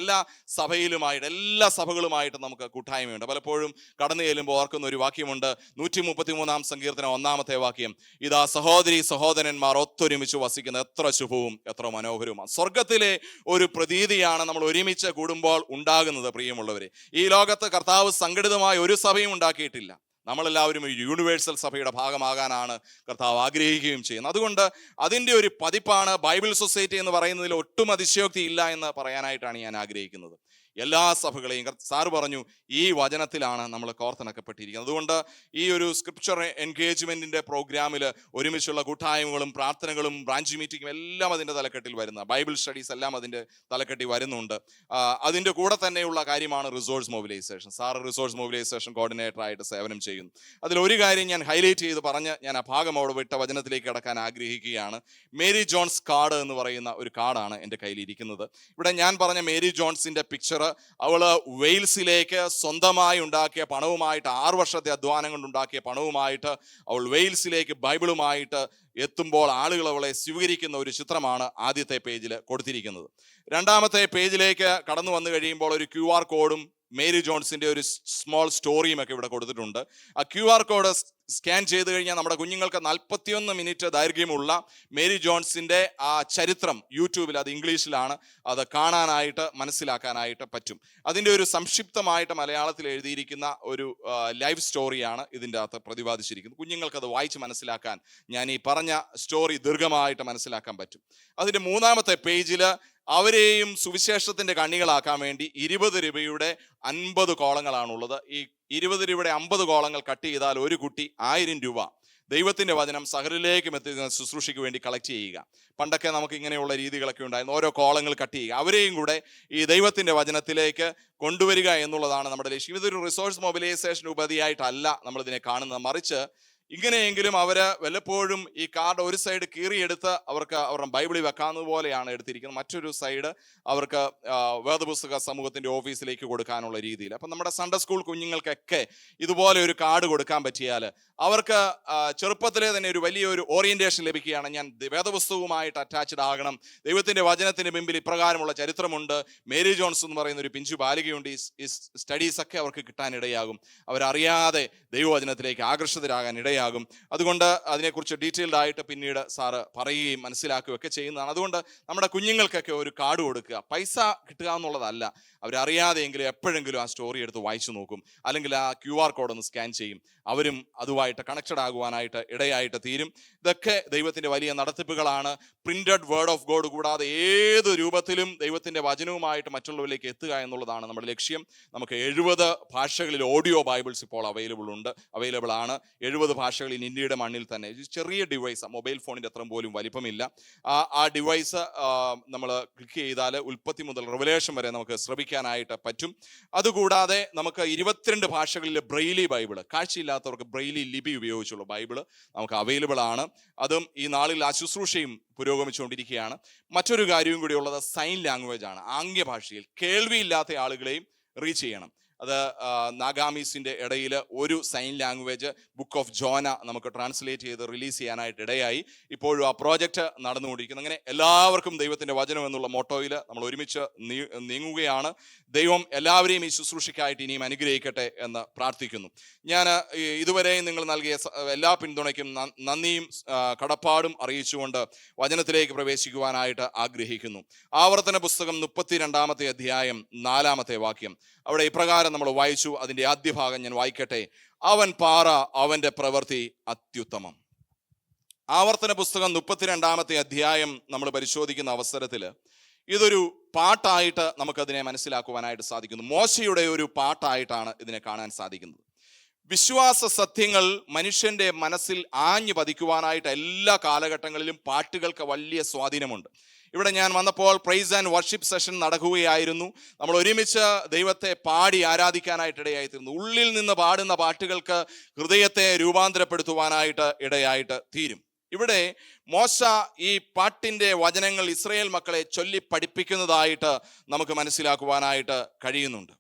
എല്ലാ സഭകളുമായിട്ട് നമുക്ക് കൂട്ടായ്മയുണ്ട്. പലപ്പോഴും കടന്നു ചെല്ലുമ്പോൾ ഓർക്കുന്ന ഒരു വാക്യമുണ്ട്, 133-ാം സങ്കീർത്തനം 1-ാമത്തെ വാക്യം. ഇതാ സഹോദരീ സഹോദരന്മാർ ഒത്തൊരുമിച്ച് വസിക്കുന്ന എത്ര ശുഭവും എത്ര മനോഹരവുമാണ്. സ്വർഗത്തിലെ ഒരു പ്രതീതിയാണ് നമ്മൾ ഒരുമിച്ച് കൂടുമ്പോൾ ഉണ്ടാകുന്നത്. പ്രിയമുള്ളവരെ, ഈ ലോകത്ത് കർത്താവ് സംഘടിതമായ ഒരു സഭയും ഉണ്ടാക്കിയിട്ടില്ല. നമ്മളെല്ലാവരും ഒരു യൂണിവേഴ്സൽ സഭയുടെ ഭാഗമാകാനാണ് കർത്താവ് ആഗ്രഹിക്കുകയും ചെയ്യുന്നത്. അതുകൊണ്ട് അതിൻ്റെ ഒരു പതിപ്പാണ് ബൈബിൾ സൊസൈറ്റി എന്ന് പറയുന്നതിൽ ഒട്ടും അതിശയോക്തി ഇല്ല എന്ന് പറയാനായിട്ടാണ് ഞാൻ ആഗ്രഹിക്കുന്നത്. എല്ലാ സഭകളെയും സാറ് പറഞ്ഞു ഈ വചനത്തിലാണ് നമ്മൾ കോർത്തിണക്കപ്പെട്ടിരിക്കുന്നത്. അതുകൊണ്ട് ഈ ഒരു സ്ക്രിപ്ചർ എൻഗേജ്മെന്റിന്റെ പ്രോഗ്രാമിൽ ഒരുമിച്ചുള്ള കൂട്ടായ്മകളും പ്രാർത്ഥനകളും ബ്രാഞ്ച് മീറ്റിങ്ങും എല്ലാം അതിൻ്റെ തലക്കെട്ടിൽ വരുന്ന, ബൈബിൾ സ്റ്റഡീസ് എല്ലാം അതിൻ്റെ തലക്കെട്ടിൽ വരുന്നുണ്ട്. അതിൻ്റെ കൂടെ തന്നെയുള്ള കാര്യമാണ് resource mobilisation. Sir resource mobilisation coordinator ആയിട്ട് സേവനം ചെയ്യുന്നു. അതിലൊരു കാര്യം ഞാൻ ഹൈലൈറ്റ് ചെയ്ത് പറഞ്ഞ് ഞാൻ ആ ഭാഗം അവിടെ വിട്ട വചനത്തിലേക്ക് കടക്കാൻ ആഗ്രഹിക്കുകയാണ്. മേരി ജോൺസ് കാർഡ് എന്ന് പറയുന്ന ഒരു കാർഡാണ് എൻ്റെ കയ്യിലിരിക്കുന്നത്. ഇവിടെ ഞാൻ പറഞ്ഞ മേരി ജോൺസിൻ്റെ പിക്ചർ, അവള് വെയിൽസിലേക്ക് സ്വന്തമായി ഉണ്ടാക്കിയ പണവുമായിട്ട്, 6 വർഷത്തെ അധ്വാനം കൊണ്ടുണ്ടാക്കിയ പണവുമായിട്ട് അവൾ വെയിൽസിലേക്ക് ബൈബിളുമായിട്ട് എത്തുമ്പോൾ ആളുകൾ അവളെ സ്വീകരിക്കുന്ന ഒരു ചിത്രമാണ് ആദ്യത്തെ പേജിൽ കൊടുത്തിരിക്കുന്നത്. 2ാമത്തെ പേജിലേക്ക് കടന്നു വന്നു കഴിയുമ്പോൾ ഒരു QR കോഡും മേരി ജോൺസിന്റെ ഒരു സ്മോൾ സ്റ്റോറിയും ഒക്കെ ഇവിടെ കൊടുത്തിട്ടുണ്ട്. ആ QR കോഡ് സ്കാൻ ചെയ്ത് കഴിഞ്ഞാൽ നമ്മുടെ കുഞ്ഞുങ്ങൾക്ക് 41 മിനിറ്റ് ദൈർഘ്യമുള്ള മേരി ജോൺസിന്റെ ആ ചരിത്രം യൂട്യൂബിൽ, അത് ഇംഗ്ലീഷിലാണ്, അത് കാണാനായിട്ട് മനസ്സിലാക്കാനായിട്ട് പറ്റും. അതിൻ്റെ ഒരു സംക്ഷിപ്തമായിട്ട് മലയാളത്തിൽ എഴുതിയിരിക്കുന്ന ഒരു ലൈവ് സ്റ്റോറിയാണ് ഇതിൻ്റെ അകത്ത് പ്രതിപാദിച്ചിരിക്കുന്നത്. കുഞ്ഞുങ്ങൾക്ക് അത് വായിച്ച് മനസ്സിലാക്കാൻ, ഞാൻ ഈ പറഞ്ഞ സ്റ്റോറി ദീർഘമായിട്ട് മനസ്സിലാക്കാൻ പറ്റും. അതിൻ്റെ 3ാമത്തെ പേജിൽ അവരെയും സുവിശേഷത്തിന്റെ കണ്ണികളാക്കാൻ വേണ്ടി 20 രൂപയുടെ 50 കോളങ്ങളാണുള്ളത്. ഈ 20 രൂപയുടെ 50 കോളങ്ങൾ കട്ട് ചെയ്താൽ ഒരു കുട്ടി 1000 രൂപ ദൈവത്തിന്റെ വചനം സഹരിലേക്കും എത്തിക്കുന്ന ശുശ്രൂഷയ്ക്ക് വേണ്ടി കളക്ട് ചെയ്യുക. പണ്ടൊക്കെ നമുക്ക് ഇങ്ങനെയുള്ള രീതികളൊക്കെ ഉണ്ടായിരുന്നു. ഓരോ കോളങ്ങൾ കട്ട് ചെയ്യുക, അവരെയും കൂടെ ഈ ദൈവത്തിന്റെ വചനത്തിലേക്ക് കൊണ്ടുവരിക എന്നുള്ളതാണ് നമ്മുടെ ലക്ഷ്യം. ഇതൊരു റിസോഴ്സ് മൊബിലൈസേഷൻ ഉപാധിയായിട്ടല്ല നമ്മളിതിനെ കാണുന്നത്. മറിച്ച് ഇങ്ങനെയെങ്കിലും അവർ വല്ലപ്പോഴും ഈ കാർഡ് ഒരു സൈഡ് കീറിയെടുത്ത് അവർക്ക് അവരുടെ ബൈബിളിൽ വെക്കാവുന്നത് പോലെയാണ് എടുത്തിരിക്കുന്നത്. മറ്റൊരു സൈഡ് അവർക്ക് വേദപുസ്തക സമൂഹത്തിൻ്റെ ഓഫീസിലേക്ക് കൊടുക്കാനുള്ള രീതിയിൽ. അപ്പം നമ്മുടെ സൺഡേ സ്കൂൾ കുഞ്ഞുങ്ങൾക്കൊക്കെ ഇതുപോലെ ഒരു കാർഡ് കൊടുക്കാൻ പറ്റിയാൽ അവർക്ക് ചെറുപ്പത്തിലെ തന്നെ ഒരു വലിയൊരു ഓറിയന്റേഷൻ ലഭിക്കുകയാണ്. ഞാൻ വേദപുസ്തകവുമായിട്ട് അറ്റാച്ച്ഡ് ആകണം, ദൈവത്തിൻ്റെ വചനത്തിന് മുമ്പിൽ ഇപ്രകാരമുള്ള ചരിത്രമുണ്ട്, മേരി ജോൺസ് എന്ന് പറയുന്ന ഒരു പിഞ്ചു ബാലികയുണ്ട്, ഈ സ്റ്റഡീസൊക്കെ അവർക്ക് കിട്ടാനിടയാകും. അവരറിയാതെ ദൈവവചനത്തിലേക്ക് ആകർഷിതരാകാൻ ഇടയാകും. അതുകൊണ്ട് അതിനെക്കുറിച്ച് ഡീറ്റെയിൽഡ് ആയിട്ട് പിന്നീട് സാറ് പറയുകയും മനസ്സിലാക്കുകയും ഒക്കെ ചെയ്യുന്നതാണ്. അതുകൊണ്ട് നമ്മുടെ കുഞ്ഞുങ്ങൾക്കൊക്കെ ഒരു കാർഡ് കൊടുക്കുക. പൈസ കിട്ടുക എന്നുള്ളതല്ല, അവരറിയാതെയെങ്കിലും എപ്പോഴെങ്കിലും ആ സ്റ്റോറി എടുത്ത് വായിച്ചു നോക്കും, അല്ലെങ്കിൽ ആ QR കോഡ് ഒന്ന് സ്കാൻ ചെയ്യും. അവരും അതുമായിട്ട് കണക്റ്റഡ് ആകുവാനായിട്ട് ഇടയായിട്ട് തീരും. ഇതൊക്കെ ദൈവത്തിൻ്റെ വലിയ നടത്തിപ്പുകളാണ്. പ്രിന്റഡ് വേർഡ് ഓഫ് ഗോഡ് കൂടാതെ ഏത് രൂപത്തിലും ദൈവത്തിൻ്റെ വചനവുമായിട്ട് മറ്റുള്ളവരിലേക്ക് എത്തുക എന്നുള്ളതാണ് നമ്മുടെ ലക്ഷ്യം. നമുക്ക് 70 ഭാഷകളിൽ ഓഡിയോ ബൈബിൾസ് ഇപ്പോൾ അവൈലബിൾ ആണ്. 70 ഭാഷകളിൽ ഇന്ത്യയുടെ മണ്ണിൽ തന്നെ. ചെറിയ ഡിവൈസ്, മൊബൈൽ ഫോണിൻ്റെ അത്രയും പോലും വലിപ്പമില്ല. ആ ഡിവൈസ് നമ്മൾ ക്ലിക്ക് ചെയ്താൽ ഉൽപ്പത്തി മുതൽ റിവലേഷൻ വരെ നമുക്ക് ശ്രവിക്കാനായിട്ട് പറ്റും. അതുകൂടാതെ നമുക്ക് 22 ഭാഷകളിലെ ബ്രെയിലി ബൈബിള്, കാഴ്ചയില്ലാത്തവർക്ക് ബ്രെയിലി ലിപി ഉപയോഗിച്ചുള്ള ബൈബിള് നമുക്ക് അവൈലബിൾ ആണ്. അതും ഈ നാളിൽ ആ ശുശ്രൂഷയും പുരോഗമിച്ചുകൊണ്ടിരിക്കുകയാണ്. മറ്റൊരു കാര്യവും കൂടി ഉള്ളത് സൈൻ ലാംഗ്വേജ് ആണ്. ആംഗ്യഭാഷയിൽ കേൾവിയില്ലാത്ത ആളുകളെയും റീച്ച് ചെയ്യണം. അത് നാഗാമീസിൻ്റെ ഇടയിൽ ഒരു സൈൻ ലാംഗ്വേജ് ബുക്ക് ഓഫ് ജോന നമുക്ക് ട്രാൻസ്ലേറ്റ് ചെയ്ത് റിലീസ് ചെയ്യാനായിട്ട് ഇടയായി. ഇപ്പോഴും ആ പ്രോജക്റ്റ് നടന്നുകൊണ്ടിരിക്കുന്നു. അങ്ങനെ എല്ലാവർക്കും ദൈവത്തിൻ്റെ വചനം എന്നുള്ള മോട്ടോയിൽ നമ്മൾ ഒരുമിച്ച് നീങ്ങുകയാണ്. ദൈവം എല്ലാവരെയും ഈ ശുശ്രൂഷയ്ക്കായിട്ട് ഇനിയും അനുഗ്രഹിക്കട്ടെ എന്ന് പ്രാർത്ഥിക്കുന്നു. ഞാൻ ഇതുവരെയും നിങ്ങൾ നൽകിയ എല്ലാ പിന്തുണയ്ക്കും നന്ദിയും കടപ്പാടും അറിയിച്ചുകൊണ്ട് വചനത്തിലേക്ക് പ്രവേശിക്കുവാനായിട്ട് ആഗ്രഹിക്കുന്നു. ആവർത്തന പുസ്തകം 32-ാമത്തെ അധ്യായം 4-ാമത്തെ വാക്യം. അവിടെ ഇപ്രകാരം നമ്മൾ വായിച്ചു. അതിൻ്റെ ആദ്യ ഭാഗം ഞാൻ വായിക്കട്ടെ. അവൻ പാറ, അവന്റെ പ്രവൃത്തി അത്യുത്തമം. ആവർത്തന പുസ്തകം 32-ാമത്തെ അധ്യായം നമ്മൾ പരിശോധിക്കുന്ന അവസരത്തിൽ ഇതൊരു പാട്ടായിട്ട് നമുക്കതിനെ മനസ്സിലാക്കുവാനായിട്ട് സാധിക്കുന്നു. മോശയുടെ ഒരു പാട്ടായിട്ടാണ് ഇതിനെ കാണാൻ സാധിക്കുന്നത്. വിശ്വാസ സത്യങ്ങൾ മനുഷ്യന്റെ മനസ്സിൽ ആഞ്ഞു പതിക്കുവാനായിട്ട് എല്ലാ കാലഘട്ടങ്ങളിലും പാട്ടുകൾക്ക് വലിയ സ്വാധീനമുണ്ട്. ഇവിടെ ഞാൻ വന്നപ്പോൾ പ്രൈസ് ആൻഡ് വർഷിപ്പ് സെഷൻ നടക്കുകയായിരുന്നു. നമ്മൾ ഒരുമിച്ച് ദൈവത്തെ പാടി ആരാധിക്കാനായിട്ട് ഇടയായിത്തീരുന്നു. ഉള്ളിൽ നിന്ന് പാടുന്ന പാട്ടുകൾക്ക് ഹൃദയത്തെ രൂപാന്തരപ്പെടുത്തുവാനായിട്ട് ഇടയായിട്ട് തീരും. ഇവിടെ മോശ ഈ പാട്ടിൻ്റെ വചനങ്ങൾ ഇസ്രായേൽ മക്കളെ ചൊല്ലി പഠിപ്പിക്കുന്നതായിട്ട് നമുക്ക് മനസ്സിലാക്കുവാനായിട്ട് കഴിയുന്നുണ്ട്.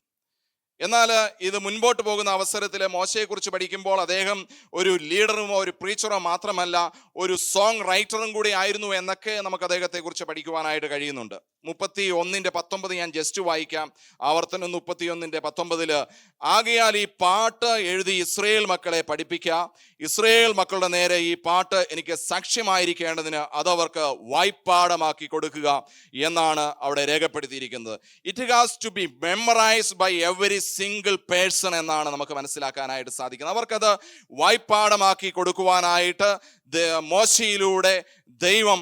എന്നാൽ ഇത് മുൻപോട്ട് പോകുന്ന അവസരത്തിൽ മോശയെക്കുറിച്ച് പഠിക്കുമ്പോൾ അദ്ദേഹം ഒരു ലീഡറുമോ ഒരു പ്രീച്ചറോ മാത്രമല്ല, ഒരു സോങ് റൈറ്ററും കൂടി ആയിരുന്നു എന്നൊക്കെ നമുക്ക് അദ്ദേഹത്തെക്കുറിച്ച് പഠിക്കുവാനായിട്ട് കഴിയുന്നുണ്ട്. 31:19 ഞാൻ ജസ്റ്റ് വായിക്കാം. ആവർത്തനം 31:19. ആകയാൽ ഈ പാട്ട് എഴുതി ഇസ്രായേൽ മക്കളെ പഠിപ്പിക്കുക. ഇസ്രായേൽ മക്കളുടെ നേരെ ഈ പാട്ട് എനിക്ക് സാക്ഷ്യമായിരിക്കേണ്ടതിന് അതവർക്ക് വായ്പാഠമാക്കി കൊടുക്കുക എന്നാണ് അവിടെ രേഖപ്പെടുത്തിയിരിക്കുന്നത്. It has to be memorised by every single person എന്നാണ് നമുക്ക് മനസ്സിലാക്കാനായിട്ട് സാധിക്കുന്നത്. അവർക്കത് വായ്പാഠമാക്കി കൊടുക്കുവാനായിട്ട് മോശയിലൂടെ ദൈവം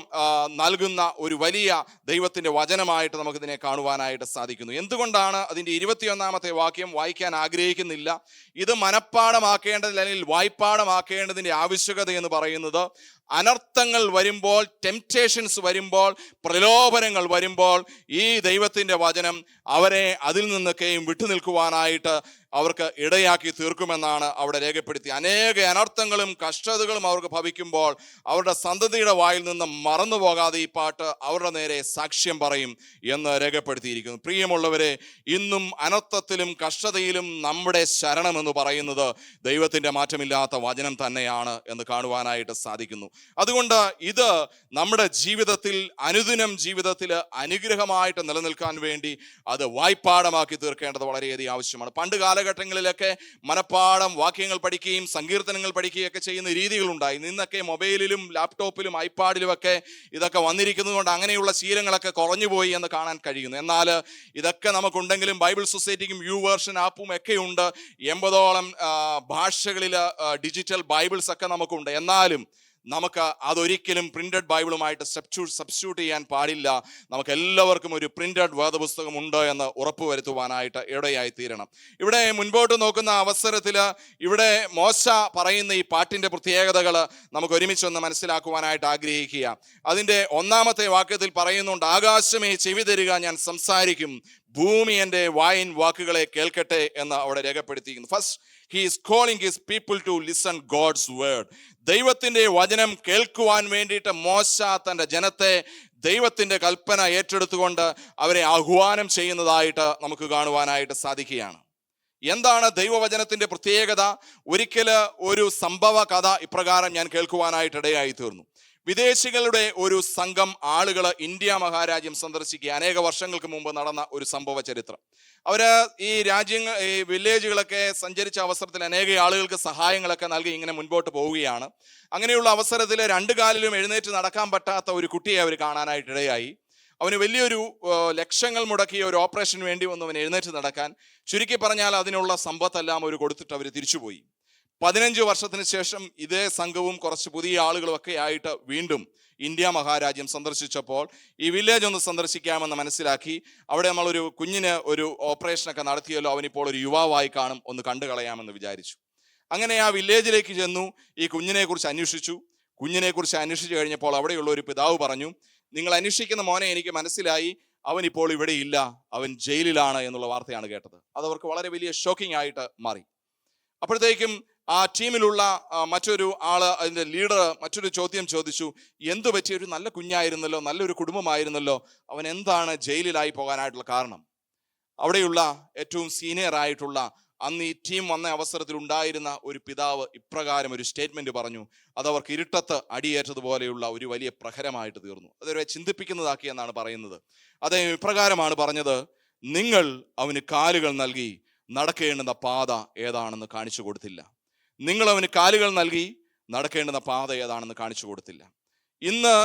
നൽകുന്ന ഒരു വലിയ ദൈവത്തിൻ്റെ വചനമായിട്ട് നമുക്കിതിനെ കാണുവാനായിട്ട് സാധിക്കുന്നു. എന്തുകൊണ്ടാണ് അതിൻ്റെ 21-ാമത്തെ വാക്യം വായിക്കാൻ ആഗ്രഹിക്കുന്നില്ല? ഇത് മനഃപ്പാഠമാക്കേണ്ടതിൽ അല്ലെങ്കിൽ വായ്പാഠമാക്കേണ്ടതിൻ്റെ ആവശ്യകത എന്ന് പറയുന്നത്, അനർത്ഥങ്ങൾ വരുമ്പോൾ, ടെംപ്റ്റേഷൻസ് വരുമ്പോൾ, പ്രലോഭനങ്ങൾ വരുമ്പോൾ ഈ ദൈവത്തിൻ്റെ വചനം അവരെ അതിൽ നിന്നൊക്കെയും വിട്ടുനിൽക്കുവാനായിട്ട് അവർക്ക് ഇടയാക്കി തീർക്കുമെന്നാണ് അവിടെ രേഖപ്പെടുത്തി. അനേക അനർത്ഥങ്ങളും കഷ്ടതകളും അവർക്ക് ഭവിക്കുമ്പോൾ അവരുടെ സന്തതിയുടെ വായിൽ നിന്ന് മറന്നു പോകാതെ ഈ പാട്ട് അവരുടെ നേരെ സാക്ഷ്യം പറയും എന്ന് രേഖപ്പെടുത്തിയിരിക്കുന്നു. പ്രിയമുള്ളവരെ, ഇന്നും അനർത്ഥത്തിലും കഷ്ടതയിലും നമ്മുടെ ശരണം എന്ന് പറയുന്നത് ദൈവത്തിൻ്റെ മാറ്റമില്ലാത്ത വചനം തന്നെയാണ് എന്ന് കാണുവാനായിട്ട് സാധിക്കുന്നു. അതുകൊണ്ട് ഇത് നമ്മുടെ ജീവിതത്തിൽ, അനുദിനം ജീവിതത്തിൽ അനുഗ്രഹമായിട്ട് നിലനിൽക്കാൻ വേണ്ടി അത് വായ്പാഠമാക്കി തീർക്കേണ്ടത് വളരെയധികം ആവശ്യമാണ്. പണ്ട് കാലഘട്ടങ്ങളിലൊക്കെ മനഃപ്പാഠം വാക്യങ്ങൾ പഠിക്കുകയും സങ്കീർത്തനങ്ങൾ പഠിക്കുകയൊക്കെ ചെയ്യുന്ന രീതികളുണ്ടായി. ഇന്നൊക്കെ മൊബൈലിലും ലാപ്ടോപ്പിലും ഐപാഡിലുമൊക്കെ ഇതൊക്കെ വന്നിരിക്കുന്നത് കൊണ്ട് അങ്ങനെയുള്ള ശീലങ്ങളൊക്കെ കുറഞ്ഞുപോയി എന്ന് കാണാൻ കഴിയുന്നു. എന്നാൽ ഇതൊക്കെ നമുക്കുണ്ടെങ്കിലും ബൈബിൾ സൊസൈറ്റിക്കും YouVersion ആപ്പും ഒക്കെ ഉണ്ട്. 80ഓളം ഭാഷകളിൽ ഡിജിറ്റൽ ബൈബിൾസ് ഒക്കെ നമുക്കുണ്ട്. എന്നാലും നമുക്ക് അതൊരിക്കലും പ്രിന്റഡ് ബൈബിളുമായിട്ട് സബ്സ്റ്റിറ്റ്യൂട്ട് ചെയ്യാൻ പാടില്ല. നമുക്ക് എല്ലാവർക്കും ഒരു പ്രിന്റഡ് വേദപുസ്തകം ഉണ്ട് എന്ന് ഉറപ്പുവരുത്തുവാനായിട്ട് ഇടയായി തീരണം. ഇവിടെ മുൻപോട്ട് നോക്കുന്ന അവസരത്തിൽ ഇവിടെ മോശ പറയുന്ന ഈ പാട്ടിൻ്റെ പ്രത്യേകതകൾ നമുക്ക് ഒരുമിച്ചൊന്ന് മനസ്സിലാക്കുവാനായിട്ട് ആഗ്രഹിക്കുക. അതിൻ്റെ 1-ാമത്തെ വാക്യത്തിൽ പറയുന്നുണ്ട്, ആകാശമേ ചെവി തരിക, ഞാൻ സംസാരിക്കും, ഭൂമി എൻ്റെ വായിൻ വാക്കുകളെ കേൾക്കട്ടെ എന്ന് അവിടെ രേഖപ്പെടുത്തിയിരിക്കുന്നു. First he is calling his people to listen God's word. ദൈവത്തിൻ്റെ വചനം കേൾക്കുവാൻ വേണ്ടിയിട്ട് മോശ തൻ്റെ ജനത്തെ ദൈവത്തിൻ്റെ കൽപ്പന ഏറ്റെടുത്തുകൊണ്ട് അവരെ ആഹ്വാനം ചെയ്യുന്നതായിട്ട് നമുക്ക് കാണുവാനായിട്ട് സാധിക്കുകയാണ്. എന്താണ് ദൈവവചനത്തിൻ്റെ പ്രത്യേകത? ഒരിക്കൽ ഒരു സംഭവ കഥ ഇപ്രകാരം ഞാൻ കേൾക്കുവാനായിട്ട് ഇടയായി തീർന്നു. വിദേശികളുടെ ഒരു സംഘം ആളുകൾ ഇന്ത്യ മഹാരാജ്യം സന്ദർശിക്കുക. അനേക വർഷങ്ങൾക്ക് മുമ്പ് നടന്ന ഒരു സംഭവ ചരിത്രം. അവര് ഈ വില്ലേജുകളൊക്കെ സഞ്ചരിച്ച അവസരത്തിൽ അനേക ആളുകൾക്ക് സഹായങ്ങളൊക്കെ നൽകി ഇങ്ങനെ മുൻപോട്ട് പോവുകയാണ്. അങ്ങനെയുള്ള അവസരത്തിൽ 2 കാലിലും എഴുന്നേറ്റ് നടക്കാൻ പറ്റാത്ത ഒരു കുട്ടിയെ അവർ കാണാനായിട്ട് ഇടയായി. അവന് വലിയൊരു ലക്ഷങ്ങൾ മുടക്കിയ ഒരു ഓപ്പറേഷന് വേണ്ടി വന്നു അവൻ എഴുന്നേറ്റ് നടക്കാൻ. ചുരുക്കി പറഞ്ഞാൽ അതിനുള്ള സമ്പത്തെല്ലാം അവർ കൊടുത്തിട്ട് അവർ തിരിച്ചുപോയി. 15 വർഷത്തിന് ശേഷം ഇതേ സംഘവും കുറച്ച് പുതിയ ആളുകളും ഒക്കെ ആയിട്ട് വീണ്ടും ഇന്ത്യ മഹാരാജ്യം സന്ദർശിച്ചപ്പോൾ ഈ വില്ലേജ് ഒന്ന് സന്ദർശിക്കാമെന്ന് മനസ്സിലാക്കി. അവിടെ നമ്മളൊരു കുഞ്ഞിന് ഒരു ഓപ്പറേഷനൊക്കെ നടത്തിയല്ലോ, അവനിപ്പോൾ ഒരു യുവാവായി കാണും, ഒന്ന് കണ്ടു കളയാമെന്ന് വിചാരിച്ചു. അങ്ങനെ ആ വില്ലേജിലേക്ക് ചെന്നു, ഈ കുഞ്ഞിനെ കുറിച്ച് അന്വേഷിച്ചു. കുഞ്ഞിനെ കുറിച്ച് അന്വേഷിച്ചു കഴിഞ്ഞപ്പോൾ അവിടെയുള്ള ഒരു പിതാവ് പറഞ്ഞു, നിങ്ങൾ അന്വേഷിക്കുന്ന മോനെ എനിക്ക് മനസ്സിലായി, അവൻ ഇപ്പോൾ ഇവിടെ ഇല്ല, അവൻ ജയിലിലാണ് എന്നുള്ള വാർത്തയാണ് കേട്ടത്. അതവർക്ക് വളരെ വലിയ ഷോക്കിംഗ് ആയിട്ട് മാറി. അപ്പോഴത്തേക്കും ആ ടീമിലുള്ള മറ്റൊരു ആള്, അതിൻ്റെ ലീഡർ മറ്റൊരു ചോദ്യം ചോദിച്ചു, എന്തു പറ്റി? ഒരു നല്ല കുഞ്ഞായിരുന്നല്ലോ, നല്ലൊരു കുടുംബമായിരുന്നല്ലോ, അവൻ എന്താണ് ജയിലിലായി പോകാനായിട്ടുള്ള കാരണം? അവിടെയുള്ള ഏറ്റവും സീനിയർ ആയിട്ടുള്ള അന്ന് ഈ ടീം വന്ന അവസരത്തിൽ ഉണ്ടായിരുന്ന ഒരു പിതാവ് ഇപ്രകാരം ഒരു സ്റ്റേറ്റ്മെന്റ് പറഞ്ഞു. അതവർക്ക് ഇരുട്ടത്ത് അടിയേറ്റതുപോലെയുള്ള ഒരു വലിയ പ്രഹരമായിട്ട് തീർന്നു. അതൊരു ചിന്തിപ്പിക്കുന്നതാക്കി എന്നാണ് പറയുന്നത്. അദ്ദേഹം ഇപ്രകാരമാണ് പറഞ്ഞത്, നിങ്ങൾ അവന് കാലുകൾ നൽകി നടക്കേണ്ടുന്ന പാത ഏതാണെന്ന് കാണിച്ചു കൊടുത്തില്ല. നിങ്ങൾ അവന് കാലുകൾ നൽകി നടക്കേണ്ടുന്ന പാത ഏതാണെന്ന് കാണിച്ചു കൊടുത്തില്ല. ഇന്ന്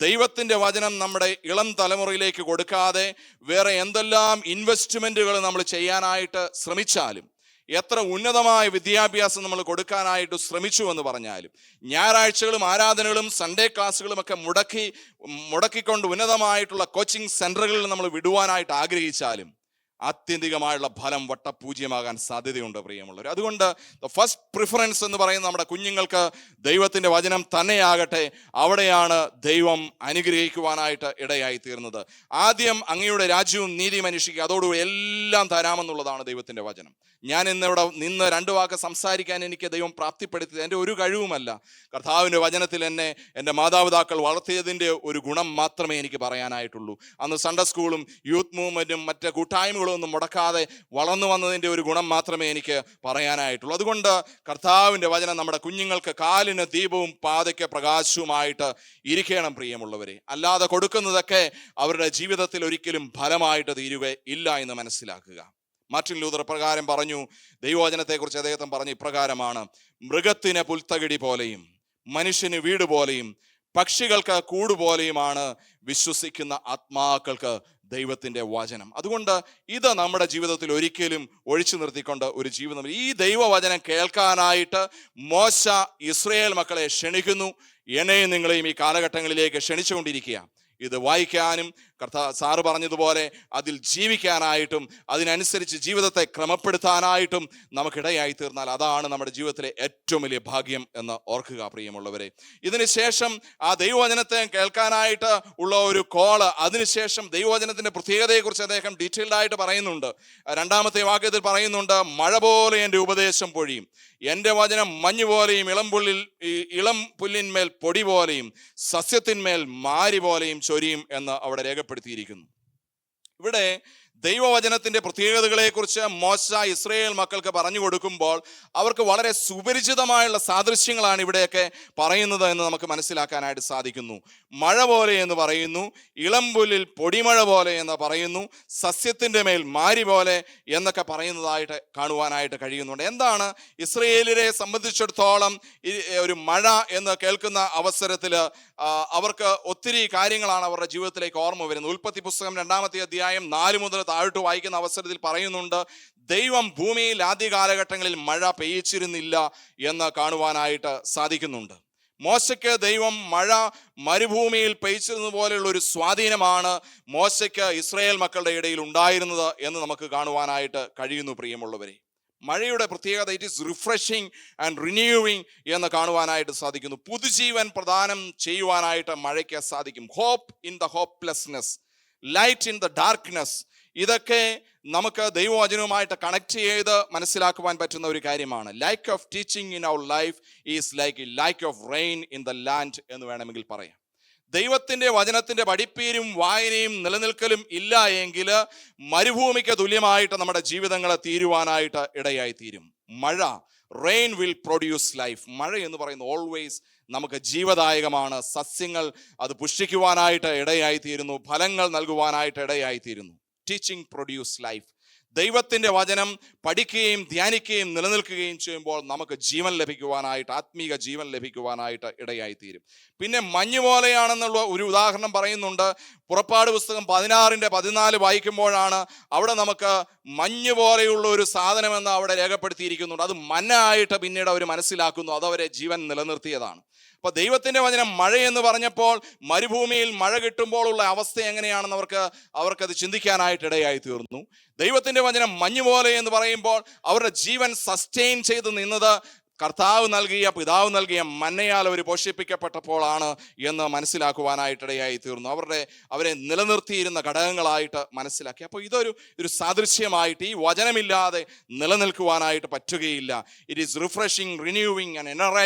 ദൈവത്തിന്റെ വചനം നമ്മുടെ ഇളം തലമുറയിലേക്ക് കൊടുക്കാതെ വേറെ എന്തെല്ലാം ഇൻവെസ്റ്റ്മെന്റുകൾ നമ്മൾ ചെയ്യാനായിട്ട് ശ്രമിച്ചാലും, എത്ര ഉന്നതമായ വിദ്യാഭ്യാസം നമ്മൾ കൊടുക്കാനായിട്ട് ശ്രമിച്ചു എന്ന് പറഞ്ഞാലും, ഞായറാഴ്ചകളും ആരാധനകളും സൺഡേ ക്ലാസ്സുകളും ഒക്കെ മുടക്കിക്കൊണ്ട് ഉന്നതമായിട്ടുള്ള കോച്ചിങ് സെന്ററുകളിൽ നമ്മൾ വിടുവാനായിട്ട് ആഗ്രഹിച്ചാലും ആത്യന്തികമായുള്ള ഫലം വട്ടപൂജ്യമാകാൻ സാധ്യതയുണ്ട് പ്രിയമുള്ളവർ. അതുകൊണ്ട് ഫസ്റ്റ് പ്രിഫറൻസ് എന്ന് പറയുന്നത് നമ്മുടെ കുഞ്ഞുങ്ങൾക്ക് ദൈവത്തിന്റെ വചനം തന്നെയാകട്ടെ. അവിടെയാണ് ദൈവം അനുഗ്രഹിക്കുവാനായിട്ട് ഇടയായി തീർന്നത്. ആദ്യം അങ്ങയുടെ രാജ്യവും നീതിയും അന്വേഷിക്കുക, അതോടുകൂടി എല്ലാം തരാമെന്നുള്ളതാണ് ദൈവത്തിന്റെ വചനം. ഞാൻ ഇന്നിവിടെ നിന്ന് 2 വാക്ക് സംസാരിക്കാൻ എനിക്ക് ദൈവം പ്രാപ്തിപ്പെടുത്തിയത് എൻ്റെ ഒരു കഴിവുമല്ല. കർത്താവിൻ്റെ വചനത്തിൽ എന്നെ എൻ്റെ മാതാപിതാക്കൾ വളർത്തിയതിൻ്റെ ഒരു ഗുണം മാത്രമേ എനിക്ക് പറയാനായിട്ടുള്ളൂ. അന്ന് സൺഡേ സ്കൂളും യൂത്ത് മൂവ്മെൻറ്റും മറ്റ് കൂട്ടായ്മകളും ഒന്നും മുടക്കാതെ വളർന്നു വന്നതിൻ്റെ ഒരു ഗുണം മാത്രമേ എനിക്ക് പറയാനായിട്ടുള്ളൂ. അതുകൊണ്ട് കർത്താവിൻ്റെ വചനം നമ്മുടെ കുഞ്ഞുങ്ങൾക്ക് കാലിന് ദീപവും പാതയ്ക്ക് പ്രകാശവുമായിട്ട് ഇരിക്കണം പ്രിയമുള്ളവരെ. അല്ലാതെ കൊടുക്കുന്നതൊക്കെ അവരുടെ ജീവിതത്തിൽ ഒരിക്കലും ഫലമായിട്ട് തീരുകയില്ല എന്ന് മനസ്സിലാക്കുക. മാർട്ടിൻ ലൂതർ പ്രകാരം പറഞ്ഞു, ദൈവവചനത്തെക്കുറിച്ച് അദ്ദേഹം പറഞ്ഞ ഇപ്രകാരമാണ്, മൃഗത്തിന് പുൽത്തകിടി പോലെയും മനുഷ്യന് വീട് പോലെയും പക്ഷികൾക്ക് കൂടുപോലെയുമാണ് വിശ്വസിക്കുന്ന ആത്മാക്കൾക്ക് ദൈവത്തിന്റെ വചനം. അതുകൊണ്ട് ഇത് നമ്മുടെ ജീവിതത്തിൽ ഒരിക്കലും ഒഴിച്ചു നിർത്തിക്കൊണ്ട് ഒരു ജീവിതം, ഈ ദൈവവചനം കേൾക്കാനായിട്ട് മോശ ഇസ്രായേൽ മക്കളെ ക്ഷണിക്കുന്നു. എന്നെയും നിങ്ങളെയും ഈ കാലഘട്ടങ്ങളിലേക്ക് ക്ഷണിച്ചുകൊണ്ടിരിക്കുക. ഇത് വായിക്കാനും സാറ് പറഞ്ഞതുപോലെ അതിൽ ജീവിക്കാനായിട്ടും അതിനനുസരിച്ച് ജീവിതത്തെ ക്രമപ്പെടുത്താനായിട്ടും നമുക്കിടയായി തീർന്നാൽ അതാണ് നമ്മുടെ ജീവിതത്തിലെ ഏറ്റവും വലിയ ഭാഗ്യം എന്ന് ഓർക്കുക പ്രിയമുള്ളവരെ. ഇതിനുശേഷം ആ ദൈവവചനത്തെ കേൾക്കാനായിട്ട് ഉള്ള ഒരു കോള്, അതിനുശേഷം ദൈവവചനത്തിന്റെ പ്രത്യേകതയെക്കുറിച്ച് അദ്ദേഹം ഡീറ്റെയിൽഡ് ആയിട്ട് പറയുന്നുണ്ട്. 2-ാമത്തെ വാക്യത്തിൽ പറയുന്നുണ്ട്, മഴ പോലെ എൻ്റെ ഉപദേശം പൊഴിയും, എൻ്റെ വചനം മഞ്ഞ് പോലെയും ഇളം പുല്ലിന്മേൽ പൊടി പോലെയും സസ്യത്തിന്മേൽ മാരി പോലെയും ചൊരിയും എന്ന് അവിടെ രേഖപ്പെടുത്തിയിരിക്കുന്നു. ഇവിടെ ദൈവവചനത്തിന്റെ പ്രത്യേകതകളെ കുറിച്ച് മോശ ഇസ്രായേൽ മക്കൾക്ക് പറഞ്ഞു കൊടുക്കുമ്പോൾ അവർക്ക് വളരെ സുപരിചിതമായുള്ള സാദൃശ്യങ്ങളാണ് ഇവിടെയൊക്കെ പറയുന്നത് എന്ന് നമുക്ക് മനസ്സിലാക്കാനായിട്ട് സാധിക്കുന്നു. മഴ പോലെ എന്ന് പറയുന്നു, ഇളംപുല്ലിൽ പൊടിമഴ പോലെ എന്ന് പറയുന്നു, സസ്യത്തിന്റെ മേൽ മാരി പോലെ എന്നൊക്കെ പറയുന്നതായിട്ട് കാണുവാനായിട്ട് കഴിയുന്നുണ്ട്. എന്താണ് ഇസ്രായേലിനെ സംബന്ധിച്ചിടത്തോളം ഒരു മഴ എന്ന് കേൾക്കുന്ന അവസരത്തിൽ അവർക്ക് ഒത്തിരി കാര്യങ്ങളാണ് അവരുടെ ജീവിതത്തിലേക്ക് ഓർമ്മ വരുന്നത്. ഉൽപ്പത്തി പുസ്തകം 2-ാമത്തെ അധ്യായം 4 മുതൽ താഴോട്ട് വായിക്കുന്ന അവസരത്തിൽ പറയുന്നുണ്ട്, ദൈവം ഭൂമിയിൽ ആദ്യ കാലഘട്ടങ്ങളിൽ മഴ പെയ്യിച്ചിരുന്നില്ല എന്ന് കാണുവാനായിട്ട് സാധിക്കുന്നുണ്ട്. മോശയ്ക്ക് ദൈവം മഴ മരുഭൂമിയിൽ പെയ്ച്ചിരുന്നത് പോലെയുള്ള ഒരു സ്വാധീനമാണ് മോശയ്ക്ക് ഇസ്രായേൽ മക്കളുടെ ഇടയിൽ ഉണ്ടായിരുന്നത് എന്ന് നമുക്ക് കാണുവാനായിട്ട് കഴിയുന്നു പ്രിയമുള്ളവരെ. മഴയുടെ പ്രത്യേകത, it is refreshing and renewing എന്ന് കാണുവാനായിട്ട് സാധിക്കുന്നു. പുതുജീവൻ പ്രദാനം ചെയ്യുവാനായിട്ട് മഴയ്ക്ക് സാധിക്കും. Hope in the hopelessness, light in the darkness, ഇതൊക്കെ നമുക്ക് ദൈവവചനവുമായിട്ട് കണക്ട് ചെയ്ത് മനസ്സിലാക്കുവാൻ പറ്റുന്ന ഒരു കാര്യമാണ്. Like of teaching in our life is like of rain in the land എന്ന് വേണമെങ്കിൽ പറയാം. ദൈവത്തിന്റെ വചനത്തിന്റെ പഠിപ്പീരും വായനയും നിലനിൽക്കലും ഇല്ല എങ്കിൽ മരുഭൂമിക്ക് തുല്യമായിട്ട് നമ്മുടെ ജീവിതങ്ങളെ തീരുവാനായിട്ട് ഇടയായി തീരും. മഴ, റെയിൻ വിൽ പ്രൊഡ്യൂസ് ലൈഫ്. മഴ എന്ന് പറയുന്നത് ഓൾവേസ് നമുക്ക് ജീവദായകമാണ്. സസ്യങ്ങൾ അത് പുഷ്ടിക്കുവാനായിട്ട് ഇടയായി തീരുന്നു, ഫലങ്ങൾ നൽകുവാനായിട്ട് ഇടയായി തീരുന്നു. Teaching produce life. ദൈവത്തിൻ്റെ വചനം പഠിക്കുകയും ധ്യാനിക്കുകയും നിലനിൽക്കുകയും ചെയ്യുമ്പോൾ നമുക്ക് ജീവൻ ലഭിക്കുവാനായിട്ട്, ആത്മീക ജീവൻ ലഭിക്കുവാനായിട്ട് ഇടയായിത്തീരും. പിന്നെ മഞ്ഞ് പോലെയാണെന്നുള്ള ഒരു ഉദാഹരണം പറയുന്നുണ്ട്. പുറപ്പാട് പുസ്തകം 16:14 വായിക്കുമ്പോഴാണ് അവിടെ നമുക്ക് മഞ്ഞ് പോലെയുള്ള ഒരു സാധനമെന്ന് അവിടെ രേഖപ്പെടുത്തിയിരിക്കുന്നുണ്ട്. അത് മന്നായിട്ട് പിന്നീട് അവർ മനസ്സിലാക്കുന്നു, അതവരെ ജീവൻ നിലനിർത്തിയതാണ്. അപ്പൊ ദൈവത്തിന്റെ വചനം മഴയെന്ന് പറഞ്ഞപ്പോൾ മരുഭൂമിയിൽ മഴ കിട്ടുമ്പോഴുള്ള അവസ്ഥ എങ്ങനെയാണെന്ന് അവർക്കത് ചിന്തിക്കാനായിട്ട് ഇടയായി തീർന്നു. ദൈവത്തിന്റെ വചനം മഞ്ഞ് പോലെ എന്ന് പറയുമ്പോൾ അവരുടെ ജീവൻ സസ്റ്റെയിൻ ചെയ്ത് നിന്നത് കർത്താവ് നൽകിയ, പിതാവ് നൽകിയ മന്നയാൽ അവർ പോഷിപ്പിക്കപ്പെട്ടപ്പോഴാണ് എന്ന് മനസ്സിലാക്കുവാനായിട്ടിടയായി തീർന്നു. അവരെ നിലനിർത്തിയിരുന്ന ഘടകങ്ങളായിട്ട് മനസ്സിലാക്കി. അപ്പോൾ ഇതൊരു സാദൃശ്യമായിട്ട് ഈ വചനമില്ലാതെ നിലനിൽക്കുവാനായിട്ട് പറ്റുകയില്ല. It is refreshing, renewing and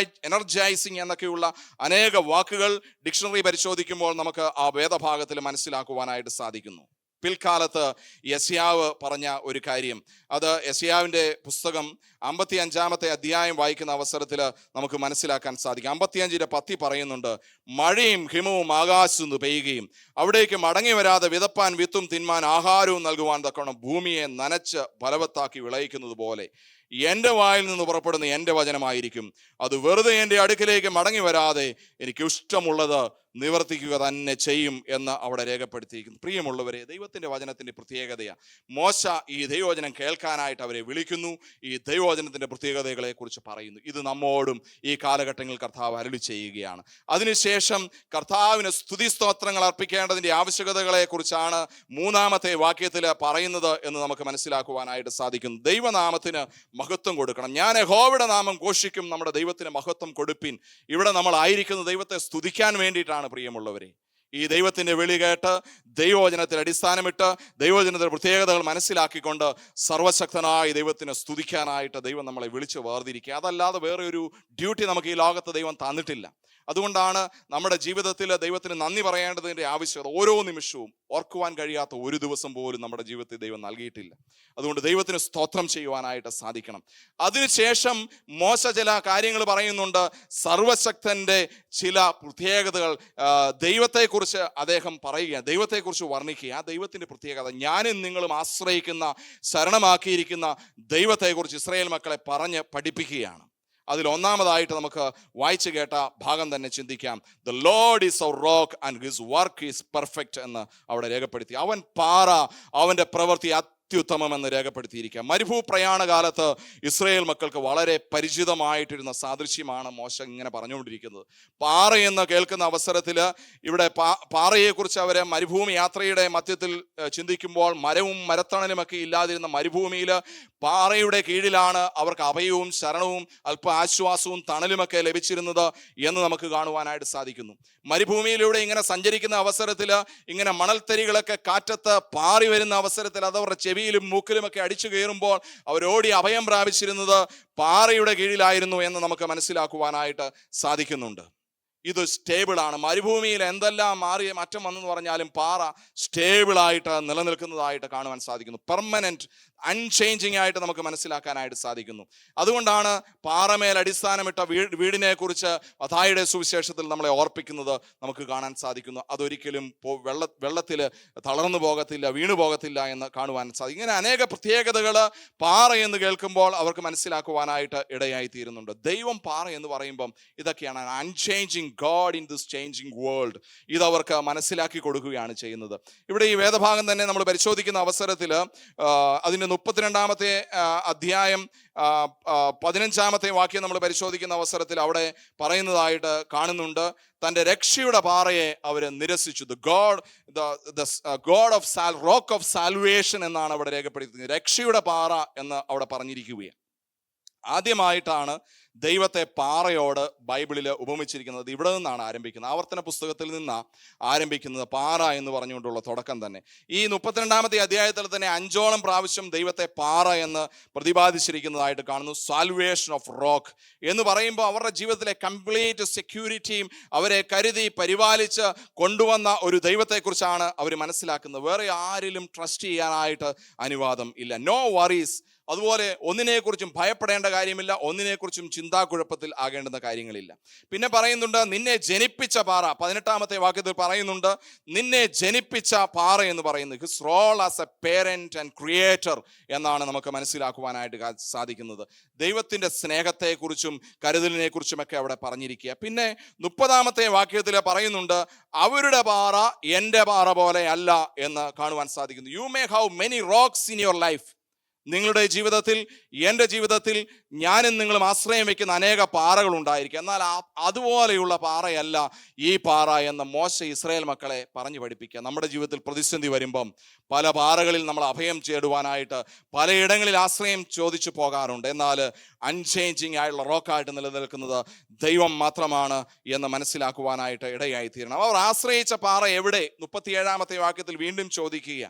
energising എന്നൊക്കെയുള്ള അനേക വാക്കുകൾ ഡിക്ഷണറി പരിശോധിക്കുമ്പോൾ നമുക്ക് ആ വേദഭാഗത്തിൽ മനസ്സിലാക്കുവാനായിട്ട് സാധിക്കുന്നു. പിൽക്കാലത്ത് യെശയ്യാവ് പറഞ്ഞ ഒരു കാര്യം, അത് യെശയ്യാവിൻ്റെ പുസ്തകം 55-ാമത്തെ അധ്യായം വായിക്കുന്ന അവസരത്തിൽ നമുക്ക് മനസ്സിലാക്കാൻ സാധിക്കും. 55:10 പറയുന്നുണ്ട്, മഴയും ഹിമവും ആകാശത്തു നിന്ന് പെയ്യുകയും അവിടേക്ക് മടങ്ങി വരാതെ വിതപ്പാൻ വിത്തും തിന്മാൻ ആഹാരവും നൽകുവാൻ തക്കവണ്ണം ഭൂമിയെ നനച്ച് ഫലവത്താക്കി വിളയിക്കുന്നത് പോലെ എൻ്റെ വായിൽ നിന്ന് പുറപ്പെടുന്ന എൻ്റെ വചനമായിരിക്കും. അത് വെറുതെ എൻ്റെ അടുക്കിലേക്ക് മടങ്ങി വരാതെ എനിക്ക് ഇഷ്ടമുള്ളത് നിവർത്തിക്കുക തന്നെ ചെയ്യും എന്ന് അവിടെ രേഖപ്പെടുത്തിയിരിക്കുന്നു. പ്രിയമുള്ളവരെ, ദൈവത്തിൻ്റെ വചനത്തിൻ്റെ പ്രത്യേകതയാണ്. മോശ ഈ ദൈവവചനം കേൾക്കാനായിട്ട് അവരെ വിളിക്കുന്നു, ഈ ദൈവവചനത്തിൻ്റെ പ്രത്യേകതകളെ കുറിച്ച് പറയുന്നു. ഇത് നമ്മോടും ഈ കാലഘട്ടങ്ങളിൽ കർത്താവ് അരുളി ചെയ്യുകയാണ്. അതിനുശേഷം കർത്താവിന് സ്തുതിസ്തോത്രങ്ങൾ അർപ്പിക്കേണ്ടതിൻ്റെ ആവശ്യകതകളെ കുറിച്ചാണ് 3-ാമത്തെ വാക്യത്തിൽ പറയുന്നത് എന്ന് നമുക്ക് മനസ്സിലാക്കുവാനായിട്ട് സാധിക്കുന്നു. ദൈവനാമത്തിന് മഹത്വം കൊടുക്കണം. ഞാൻ യഹോവയുടെ നാമം ഘോഷിക്കും, നമ്മുടെ ദൈവത്തിന് മഹത്വം കൊടുപ്പിൻ. ഇവിടെ നമ്മൾ ആയിരിക്കുന്ന ദൈവത്തെ സ്തുതിക്കാൻ വേണ്ടിയിട്ടാണ് പ്രിയമുള്ളവരെ. ഈ ദൈവത്തിൻ്റെ വിളി കേട്ട് ദൈവവചനത്തിൽ അടിസ്ഥാനമിട്ട് ദൈവവചനത്തിൻ്റെ പ്രത്യേകതകൾ മനസ്സിലാക്കിക്കൊണ്ട് സർവശക്തനായ ദൈവത്തിനെ സ്തുതിക്കാനായിട്ട് ദൈവം നമ്മളെ വിളിച്ച് വേർതിരിക്കുക. അതല്ലാതെ വേറെ ഒരു ഡ്യൂട്ടി നമുക്ക് ഈ ലോകത്ത് ദൈവം തന്നിട്ടില്ല. അതുകൊണ്ടാണ് നമ്മുടെ ജീവിതത്തിൽ ദൈവത്തിന് നന്ദി പറയേണ്ടതിൻ്റെ ആവശ്യകത ഓരോ നിമിഷവും ഓർക്കുവാൻ കഴിയാത്ത ഒരു ദിവസം പോലും നമ്മുടെ ജീവിതത്തിൽ ദൈവം നൽകിയിട്ടില്ല. അതുകൊണ്ട് ദൈവത്തിന് സ്തോത്രം ചെയ്യുവാനായിട്ട് സാധിക്കണം. അതിനുശേഷം മോശ ചില കാര്യങ്ങൾ പറയുന്നുണ്ട്. സർവശക്തൻ്റെ ചില പ്രത്യേകതകൾ ദൈവത്തെക്കുറിച്ച് അദ്ദേഹം പറയുക, ദൈവത്തെക്കുറിച്ച് വർണ്ണിക്കുക. ആ ദൈവത്തിൻ്റെ പ്രത്യേകത, ഞാനും നിങ്ങളും ആശ്രയിക്കുന്ന, ശരണമാക്കിയിരിക്കുന്ന ദൈവത്തെക്കുറിച്ച് ഇസ്രായേൽ മക്കളെ പറഞ്ഞ് പഠിപ്പിക്കുകയാണ്. അതിൽ ഒന്നാമതായിട്ട് നമുക്ക് വായിച്ചു കേട്ട ഭാഗം തന്നെ ചിന്തിക്കാം. The Lord is our rock and his work is perfect എന്ന് അവിടെ രേഖപ്പെടുത്തി. അവൻ പാറ, അവൻ്റെ പ്രവൃത്തി അത്യുത്തമമെന്ന് രേഖപ്പെടുത്തിയിരിക്കുക. മരുഭൂ പ്രയാണ കാലത്ത് ഇസ്രായേൽ മക്കൾക്ക് വളരെ പരിചിതമായിട്ടിരുന്ന സാദൃശ്യമാണ് മോശ ഇങ്ങനെ പറഞ്ഞുകൊണ്ടിരിക്കുന്നത്. പാറയെന്ന് കേൾക്കുന്ന അവസരത്തിൽ ഇവിടെ പാറയെക്കുറിച്ച് അവരെ മരുഭൂമി യാത്രയുടെ മധ്യത്തിൽ ചിന്തിക്കുമ്പോൾ മരവും മരത്തണലുമൊക്കെ ഇല്ലാതിരുന്ന മരുഭൂമിയിൽ പാറയുടെ കീഴിലാണ് അവർക്ക് അഭയവും ശരണവും അല്പ ആശ്വാസവും തണലുമൊക്കെ ലഭിച്ചിരുന്നത് എന്ന് നമുക്ക് കാണുവാനായിട്ട് സാധിക്കുന്നു. മരുഭൂമിയിലൂടെ ഇങ്ങനെ സഞ്ചരിക്കുന്ന അവസരത്തിൽ ഇങ്ങനെ മണൽത്തരികളൊക്കെ കാറ്റത്ത് പാറി വരുന്ന അവസരത്തിൽ അതവരുടെ ചെവിയിലും മൂക്കിലുമൊക്കെ അടിച്ചു കയറുമ്പോൾ അവരോടി അഭയം പ്രാപിച്ചിരുന്നത് പാറയുടെ കീഴിലായിരുന്നു എന്ന് നമുക്ക് മനസ്സിലാക്കുവാനായിട്ട് സാധിക്കുന്നുണ്ട്. ഇത് സ്റ്റേബിളാണ്. മരുഭൂമിയിൽ എന്തെല്ലാം മാറിയ മാറ്റം വന്നെന്ന് പറഞ്ഞാലും പാറ സ്റ്റേബിളായിട്ട് നിലനിൽക്കുന്നതായിട്ട് കാണുവാൻ സാധിക്കുന്നു. പെർമനന്റ് അൺചേഞ്ചിങ് ആയിട്ട് നമുക്ക് മനസ്സിലാക്കാനായിട്ട് സാധിക്കുന്നു. അതുകൊണ്ടാണ് പാറമേൽ അടിസ്ഥാനമിട്ട വീടിനെ കുറിച്ച് മത്തായിയുടെ സുവിശേഷത്തിൽ നമ്മളെ ഓർപ്പിക്കുന്നത് നമുക്ക് കാണാൻ സാധിക്കുന്നു. അതൊരിക്കലും വെള്ളത്തിൽ തളർന്നു പോകത്തില്ല, വീണു പോകത്തില്ല എന്ന് കാണുവാൻ സാധിക്കും. ഇങ്ങനെ അനേക പ്രത്യേകതകൾ പാറ എന്ന് കേൾക്കുമ്പോൾ അവർക്ക് മനസ്സിലാക്കുവാനായിട്ട് ഇടയായി തീരുന്നുണ്ട്. ദൈവം പാറ എന്ന് പറയുമ്പം ഇതൊക്കെയാണ് unchanging God in this changing world. ഇതവർക്ക് മനസ്സിലാക്കി കൊടുക്കുകയാണ് ചെയ്യുന്നത്. ഇവിടെ ഈ വേദഭാഗം തന്നെ നമ്മൾ പരിശോധിക്കുന്ന അവസരത്തിൽ അതിന് 32-ാമത്തെ അധ്യായം 15-ാമത്തെ വാക്യം നമ്മൾ പരിശോധിക്കുന്ന അവസരത്തിൽ അവിടെ പറയുന്നതായിട്ട് കാണുന്നുണ്ട്. തൻ്റെ രക്ഷയുടെ പാറയെ അവർ നിരസിച്ചു. God of rock of salvation എന്നാണ് അവിടെ രേഖപ്പെടുത്തുന്നത്. രക്ഷയുടെ പാറ എന്ന് അവിടെ പറഞ്ഞിരിക്കുകയാണ്. ആദ്യമായിട്ടാണ് ദൈവത്തെ പാറയോട് ബൈബിളിൽ ഉപമിച്ചിരിക്കുന്നത്. ഇവിടെ നിന്നാണ് ആരംഭിക്കുന്നത്. ആവർത്തന പുസ്തകത്തിൽ നിന്നാണ് ആരംഭിക്കുന്നത് പാറ എന്ന് പറഞ്ഞുകൊണ്ടുള്ള തുടക്കം തന്നെ. ഈ 32-ാമത്തെ അധ്യായത്തിൽ തന്നെ 5ഓളം പ്രാവശ്യം ദൈവത്തെ പാറ എന്ന് പ്രതിപാദിച്ചിരിക്കുന്നതായിട്ട് കാണുന്നു. സാൽവേഷൻ ഓഫ് റോക്ക് എന്ന് പറയുമ്പോൾ അവരുടെ ജീവിതത്തിലെ കംപ്ലീറ്റ് സെക്യൂരിറ്റിയും അവരെ കരുതി പരിപാലിച്ച് കൊണ്ടുവന്ന ഒരു ദൈവത്തെക്കുറിച്ചാണ് അവർ മനസ്സിലാക്കുന്നത്. വേറെ ആരിലും ട്രസ്റ്റ് ചെയ്യാനായിട്ട് അനുവാദം ഇല്ല. No worries. അതുപോലെ ഒന്നിനെക്കുറിച്ചും ഭയപ്പെടേണ്ട കാര്യമില്ല, ഒന്നിനെക്കുറിച്ചും ചിന്താക്കുഴപ്പത്തിൽ ആകേണ്ടുന്ന കാര്യങ്ങളില്ല. പിന്നെ പറയുന്നുണ്ട് നിന്നെ ജനിപ്പിച്ച പാറ. 18-ാമത്തെ വാക്യത്തിൽ പറയുന്നുണ്ട് നിന്നെ ജനിപ്പിച്ച പാറ എന്ന് പറയുന്നത് his role as a parent and creator എന്നാണ് നമുക്ക് മനസ്സിലാക്കുവാനായിട്ട് സാധിക്കുന്നത്. ദൈവത്തിന്റെ സ്നേഹത്തെക്കുറിച്ചും കരുതലിനെ കുറിച്ചുമൊക്കെ അവിടെ പറഞ്ഞിരിക്കുക. പിന്നെ 30-ാമത്തെ വാക്യത്തിൽ പറയുന്നുണ്ട് അവരുടെ പാറ എൻ്റെ പാറ പോലെ അല്ല എന്ന് കാണുവാൻ സാധിക്കുന്നു. You may have many rocks in your life. നിങ്ങളുടെ ജീവിതത്തിൽ, എൻ്റെ ജീവിതത്തിൽ ഞാനും നിങ്ങളും ആശ്രയം വയ്ക്കുന്ന അനേക പാറകൾ ഉണ്ടായിരിക്കും. എന്നാൽ അതുപോലെയുള്ള പാറയല്ല ഈ പാറ എന്ന് മോശ ഇസ്രായേൽ മക്കളെ പറഞ്ഞു പഠിപ്പിക്കുക. നമ്മുടെ ജീവിതത്തിൽ പ്രതിസന്ധി വരുമ്പം പല പാറകളിൽ നമ്മൾ അഭയം ചേടുവാനായിട്ട് പലയിടങ്ങളിൽ ആശ്രയം ചോദിച്ചു പോകാറുണ്ട്. എന്നാൽ അൺചേഞ്ചിങ് ആയിട്ടുള്ള റോക്കായിട്ട് നിലനിൽക്കുന്നത് ദൈവം മാത്രമാണ് എന്ന് മനസ്സിലാക്കുവാനായിട്ട് ഇടയായി തീരണം. അവർ ആശ്രയിച്ച പാറ എവിടെ? 37-ാമത്തെ വാക്യത്തിൽ വീണ്ടും ചോദിക്കുക.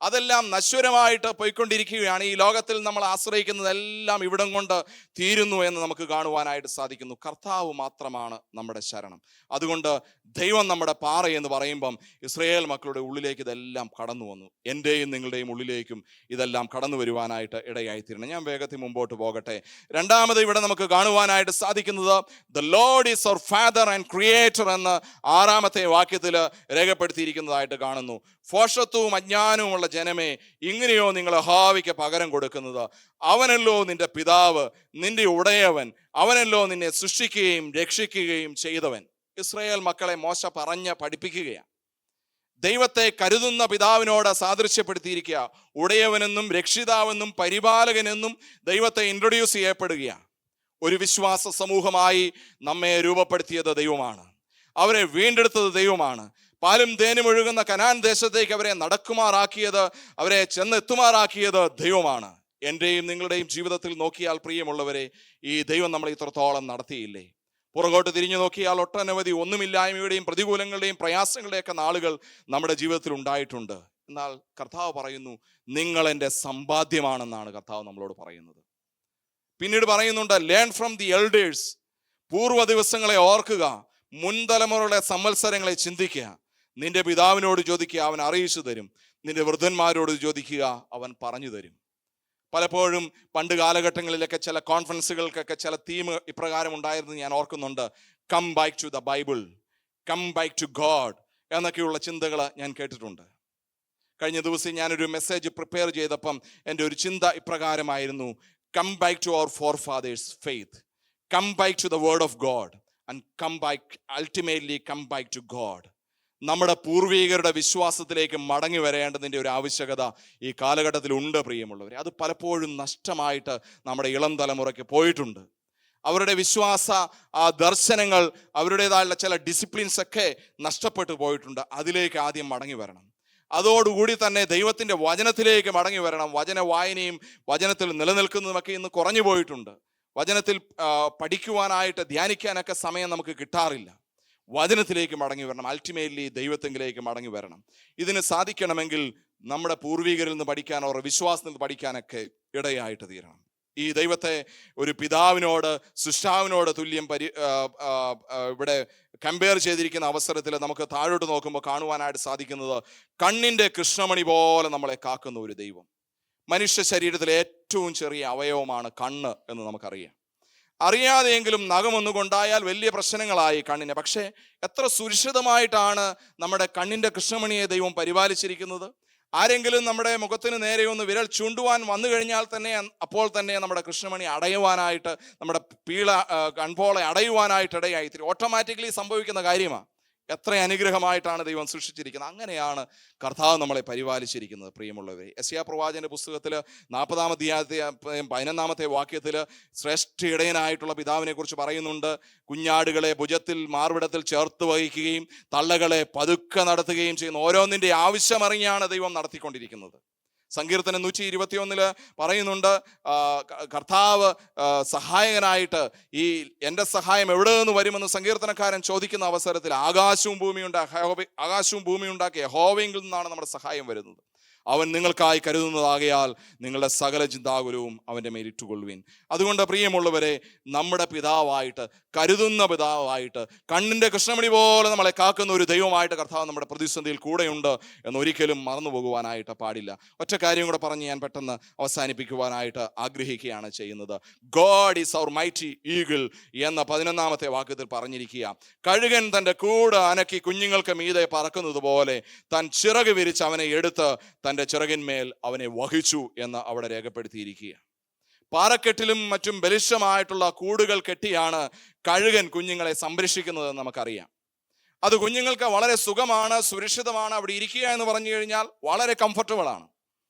അതെല്ലാം നശ്വരമായിട്ട് പോയിക്കൊണ്ടിരിക്കുകയാണ്. ഈ ലോകത്തിൽ നമ്മൾ ആശ്രയിക്കുന്നതെല്ലാം ഇവിടം കൊണ്ട് തീരുന്നു എന്ന് നമുക്ക് കാണുവാനായിട്ട് സാധിക്കുന്നു. കർത്താവ് മാത്രമാണ് നമ്മുടെ ശരണം. അതുകൊണ്ട് ദൈവം നമ്മുടെ പാറ എന്ന് പറയുമ്പം ഇസ്രായേൽ മക്കളുടെ ഉള്ളിലേക്ക് ഇതെല്ലാം കടന്നു വന്നു. എൻ്റെയും നിങ്ങളുടെയും ഉള്ളിലേക്കും ഇതെല്ലാം കടന്നു വരുവാനായിട്ട് ഇടയായിത്തീരണം. ഞാൻ വേഗത്തിൽ മുമ്പോട്ട് പോകട്ടെ. രണ്ടാമത് ഇവിടെ നമുക്ക് കാണുവാനായിട്ട് സാധിക്കുന്നത് the Lord is our father and creator എന്ന് 6-ാമത്തെ വാക്യത്തിൽ രേഖപ്പെടുത്തിയിരിക്കുന്നതായിട്ട് കാണുന്നു. ഫോഷത്വവും അജ്ഞാനവുമുള്ള ജനമേ, ഇങ്ങനെയോ നിങ്ങൾ യഹോവയ്ക്ക് പകരം കൊടുക്കുന്നത്? അവനല്ലോ നിന്റെ പിതാവ്, നിന്റെ ഉടയവൻ, അവനല്ലോ നിന്നെ സൃഷ്ടിക്കുകയും രക്ഷിക്കുകയും ചെയ്തവൻ. ഇസ്രായേൽ മക്കളെ മോശ പറഞ്ഞ് പഠിപ്പിക്കുകയാണ്. ദൈവത്തെ കരുതുന്ന പിതാവിനോട് സാദൃശ്യപ്പെടുത്തിയിരിക്കുക. ഉടയവനെന്നും രക്ഷിതാവെന്നും പരിപാലകനെന്നും ദൈവത്തെ ഇൻട്രൊഡ്യൂസ് ചെയ്യപ്പെടുകയാണ്. ഒരു വിശ്വാസ സമൂഹമായി നമ്മെ രൂപപ്പെടുത്തിയത് ദൈവമാണ്. അവരെ വീണ്ടെടുത്തത് ദൈവമാണ്. പാലും തേനും ഒഴുകുന്ന കനാൻ ദേശത്തേക്ക് അവരെ നടക്കുമാറാക്കിയത്, അവരെ ചെന്നെത്തുമാറാക്കിയത് ദൈവമാണ്. എൻ്റെയും നിങ്ങളുടെയും ജീവിതത്തിൽ നോക്കിയാൽ പ്രിയമുള്ളവരെ, ഈ ദൈവം നമ്മളെ ഇത്രത്തോളം നടത്തിയില്ലേ? പുറകോട്ട് തിരിഞ്ഞു നോക്കിയാൽ ഒട്ടനവധി ഒന്നുമില്ലായ്മയുടെയും പ്രതികൂലങ്ങളുടെയും പ്രയാസങ്ങളുടെയൊക്കെ നാളുകൾ നമ്മുടെ ജീവിതത്തിൽ ഉണ്ടായിട്ടുണ്ട്. എന്നാൽ കർത്താവ് പറയുന്നു നിങ്ങൾ എൻ്റെ സമ്പാദ്യമാണെന്നാണ് കർത്താവ് നമ്മളോട് പറയുന്നത്. പിന്നീട് പറയുന്നുണ്ട് ലേൺ ഫ്രം ദി എൽഡേഴ്സ്. പൂർവ്വ ദിവസങ്ങളെ ഓർക്കുക, മുൻതലമുറയുടെ സംവത്സരങ്ങളെ ചിന്തിക്കുക. നിന്റെ പിതാവിനോട് ചോദിക്കുക, അവൻ അറിയിച്ചു തരും. നിന്റെ വൃദ്ധന്മാരോട് ചോദിക്കുക, അവൻ പറഞ്ഞു തരും. പലപ്പോഴും പണ്ട് കാലഘട്ടങ്ങളിലൊക്കെ ചില കോൺഫറൻസുകൾക്കൊക്കെ ചില തീം ഇപ്രകാരം ഉണ്ടായിരുന്നു ഞാൻ ഓർക്കുന്നുണ്ട്. Come back to the Bible, come back to God എന്നൊക്കെയുള്ള ചിന്തകൾ ഞാൻ കേട്ടിട്ടുണ്ട്. കഴിഞ്ഞ ദിവസം ഞാനൊരു മെസ്സേജ് പ്രിപ്പയർ ചെയ്തപ്പം എൻ്റെ ഒരു ചിന്ത ഇപ്രകാരമായിരുന്നു: come back to our forefathers faith, come back to the word of God and come back, ultimately come back to God. നമ്മുടെ പൂർവികരുടെ വിശ്വാസത്തിലേക്ക് മടങ്ങി വരേണ്ടതിൻ്റെ ഒരു ആവശ്യകത ഈ കാലഘട്ടത്തിൽ ഉണ്ട് പ്രിയമുള്ളവരെ. അത് പലപ്പോഴും നഷ്ടമായിട്ട് നമ്മുടെ ഇളം തലമുറയ്ക്ക് പോയിട്ടുണ്ട്. അവരുടെ വിശ്വാസ ദർശനങ്ങൾ, അവരുടേതായുള്ള ചില ഡിസിപ്ലിൻസ് ഒക്കെ നഷ്ടപ്പെട്ടു പോയിട്ടുണ്ട്. അതിലേക്ക് ആദ്യം മടങ്ങി വരണം. അതോടുകൂടി തന്നെ ദൈവത്തിൻ്റെ വചനത്തിലേക്ക് മടങ്ങി വരണം. വചന വായനയും വചനത്തിൽ നിലനിൽക്കുന്നതുമൊക്കെ ഇന്ന് കുറഞ്ഞു പോയിട്ടുണ്ട്. വചനത്തിൽ പഠിക്കുവാനായിട്ട് ധ്യാനിക്കാനൊക്കെ സമയം നമുക്ക് കിട്ടാറില്ല. വചനത്തിലേക്ക് മടങ്ങി വരണം. അൾട്ടിമേറ്റ്ലി ദൈവത്തെങ്കിലേക്ക് മടങ്ങി വരണം. ഇതിന് സാധിക്കണമെങ്കിൽ നമ്മുടെ പൂർവികരിൽ നിന്ന് പഠിക്കാൻ, അവരുടെ വിശ്വാസത്തിൽ നിന്ന് പഠിക്കാനൊക്കെ ഇടയായിട്ട് തീരണം. ഈ ദൈവത്തെ ഒരു പിതാവിനോട്, സൃഷ്ടാവിനോട് തുല്യം ഇവിടെ കമ്പയർ ചെയ്തിരിക്കുന്ന അവസരത്തിൽ നമുക്ക് താഴോട്ട് നോക്കുമ്പോൾ കാണുവാനായിട്ട് സാധിക്കുന്നത് കണ്ണിൻ്റെ കൃഷ്ണമണി പോലെ നമ്മളെ കാക്കുന്ന ഒരു ദൈവം. മനുഷ്യ ശരീരത്തിലെ ഏറ്റവും ചെറിയ അവയവമാണ് കണ്ണ് എന്ന് നമുക്കറിയാം. അറിയാതെയെങ്കിലും നഖമൊന്നുകൊണ്ടായാൽ വലിയ പ്രശ്നങ്ങളായി കണ്ണിന്. പക്ഷേ എത്ര സുരക്ഷിതമായിട്ടാണ് നമ്മുടെ കണ്ണിൻ്റെ കൃഷ്ണമണിയെ ദൈവം പരിപാലിച്ചിരിക്കുന്നത്. ആരെങ്കിലും നമ്മുടെ മുഖത്തിന് നേരെ ഒന്ന് വിരൽ ചൂണ്ടുവാൻ വന്നു കഴിഞ്ഞാൽ തന്നെ അപ്പോൾ തന്നെ നമ്മുടെ കൃഷ്ണമണി അടയുവാനായിട്ട്, നമ്മുടെ കൺപോളെ അടയുവാനായിട്ട് ഇടയായി ഓട്ടോമാറ്റിക്കലി സംഭവിക്കുന്ന കാര്യമാണ്. എത്ര അനുഗ്രഹമായിട്ടാണ് ദൈവം സൃഷ്ടിച്ചിരിക്കുന്നത്. അങ്ങനെയാണ് കർത്താവ് നമ്മളെ പരിപാലിച്ചിരിക്കുന്നത് പ്രിയമുള്ളവരെ. യെശയ്യാ പ്രവാചകന്റെ പുസ്തകത്തിൽ 40-ാം അധ്യായത്തിൽ 11-ാമത്തെ വാക്യത്തിൽ ശ്രേഷ്ഠ ഇടയനായിട്ടുള്ള പിതാവിനെ കുറിച്ച് പറയുന്നുണ്ട്. കുഞ്ഞാടുകളെ ഭുജത്തിൽ മാർവിടത്തിൽ ചേർത്ത് വഹിക്കുകയും തള്ളകളെ പതുക്കെ നടത്തുകയും ചെയ്യുന്ന ഓരോന്നിൻ്റെ ആവശ്യമറിഞ്ഞാണ് ദൈവം നടത്തിക്കൊണ്ടിരിക്കുന്നത്. സങ്കീർത്തനം 121 പറയുന്നുണ്ട് കർത്താവ് സഹായകനായിട്ട്, ഈ എൻ്റെ സഹായം എവിടെ നിന്ന് വരുമെന്ന് സങ്കീർത്തനക്കാരൻ ചോദിക്കുന്ന അവസരത്തിൽ ആകാശവും ഭൂമിയും ഉണ്ടാക്കിയ യഹോവയിൽ നിന്നാണ് നമ്മുടെ സഹായം വരുന്നത്. അവൻ നിങ്ങൾക്കായി കരുതുന്നതാകയാൽ നിങ്ങളുടെ സകല ചിന്താകുലവും അവൻ്റെ മേലിട്ടുകൊള്ളുവിൻ. അതുകൊണ്ട് പ്രിയമുള്ളവരെ, നമ്മുടെ പിതാവായിട്ട്, കരുതുന്ന പിതാവായിട്ട്, കണ്ണിൻ്റെ കൃഷ്ണമണി പോലെ നമ്മളെ കാക്കുന്ന ഒരു ദൈവമായിട്ട് കർത്താവ് നമ്മുടെ പ്രതിസന്ധിയിൽ കൂടെയുണ്ട് എന്നൊരിക്കലും മറന്നു പോകുവാനായിട്ട് പാടില്ല. ഒറ്റ കാര്യം കൂടെ പറഞ്ഞ് ഞാൻ പെട്ടെന്ന് അവസാനിപ്പിക്കുവാനായിട്ട് ആഗ്രഹിക്കുകയാണ് ചെയ്യുന്നത്. God is our mighty eagle എന്ന 11-ാമത്തെ വാക്യത്തിൽ പറഞ്ഞിരിക്കുക, കഴുകൻ തൻ്റെ കൂട് അനക്കി കുഞ്ഞുങ്ങൾക്ക് മീതെ പറക്കുന്നത് പോലെ താൻ ചിറക് വിരിച്ച് അവനെ എടുത്ത് തൻ്റെ ചിറകിന്മേൽ അവനെ വഹിച്ചു എന്ന് അവിടെ രേഖപ്പെടുത്തിയിരിക്കുക. പാറക്കെട്ടിലും മറ്റും ബലിഷ്ഠമായിട്ടുള്ള കൂടുകൾ കെട്ടിയാണ് കഴുകൻ കുഞ്ഞുങ്ങളെ സംരക്ഷിക്കുന്നതെന്ന് നമുക്കറിയാം. അത് കുഞ്ഞുങ്ങൾക്ക് വളരെ സുഖമാണ്, സുരക്ഷിതമാണ്. അവിടെ ഇരിക്കുക എന്ന് പറഞ്ഞു കഴിഞ്ഞാൽ വളരെ കംഫർട്ടബിൾ ആണ്.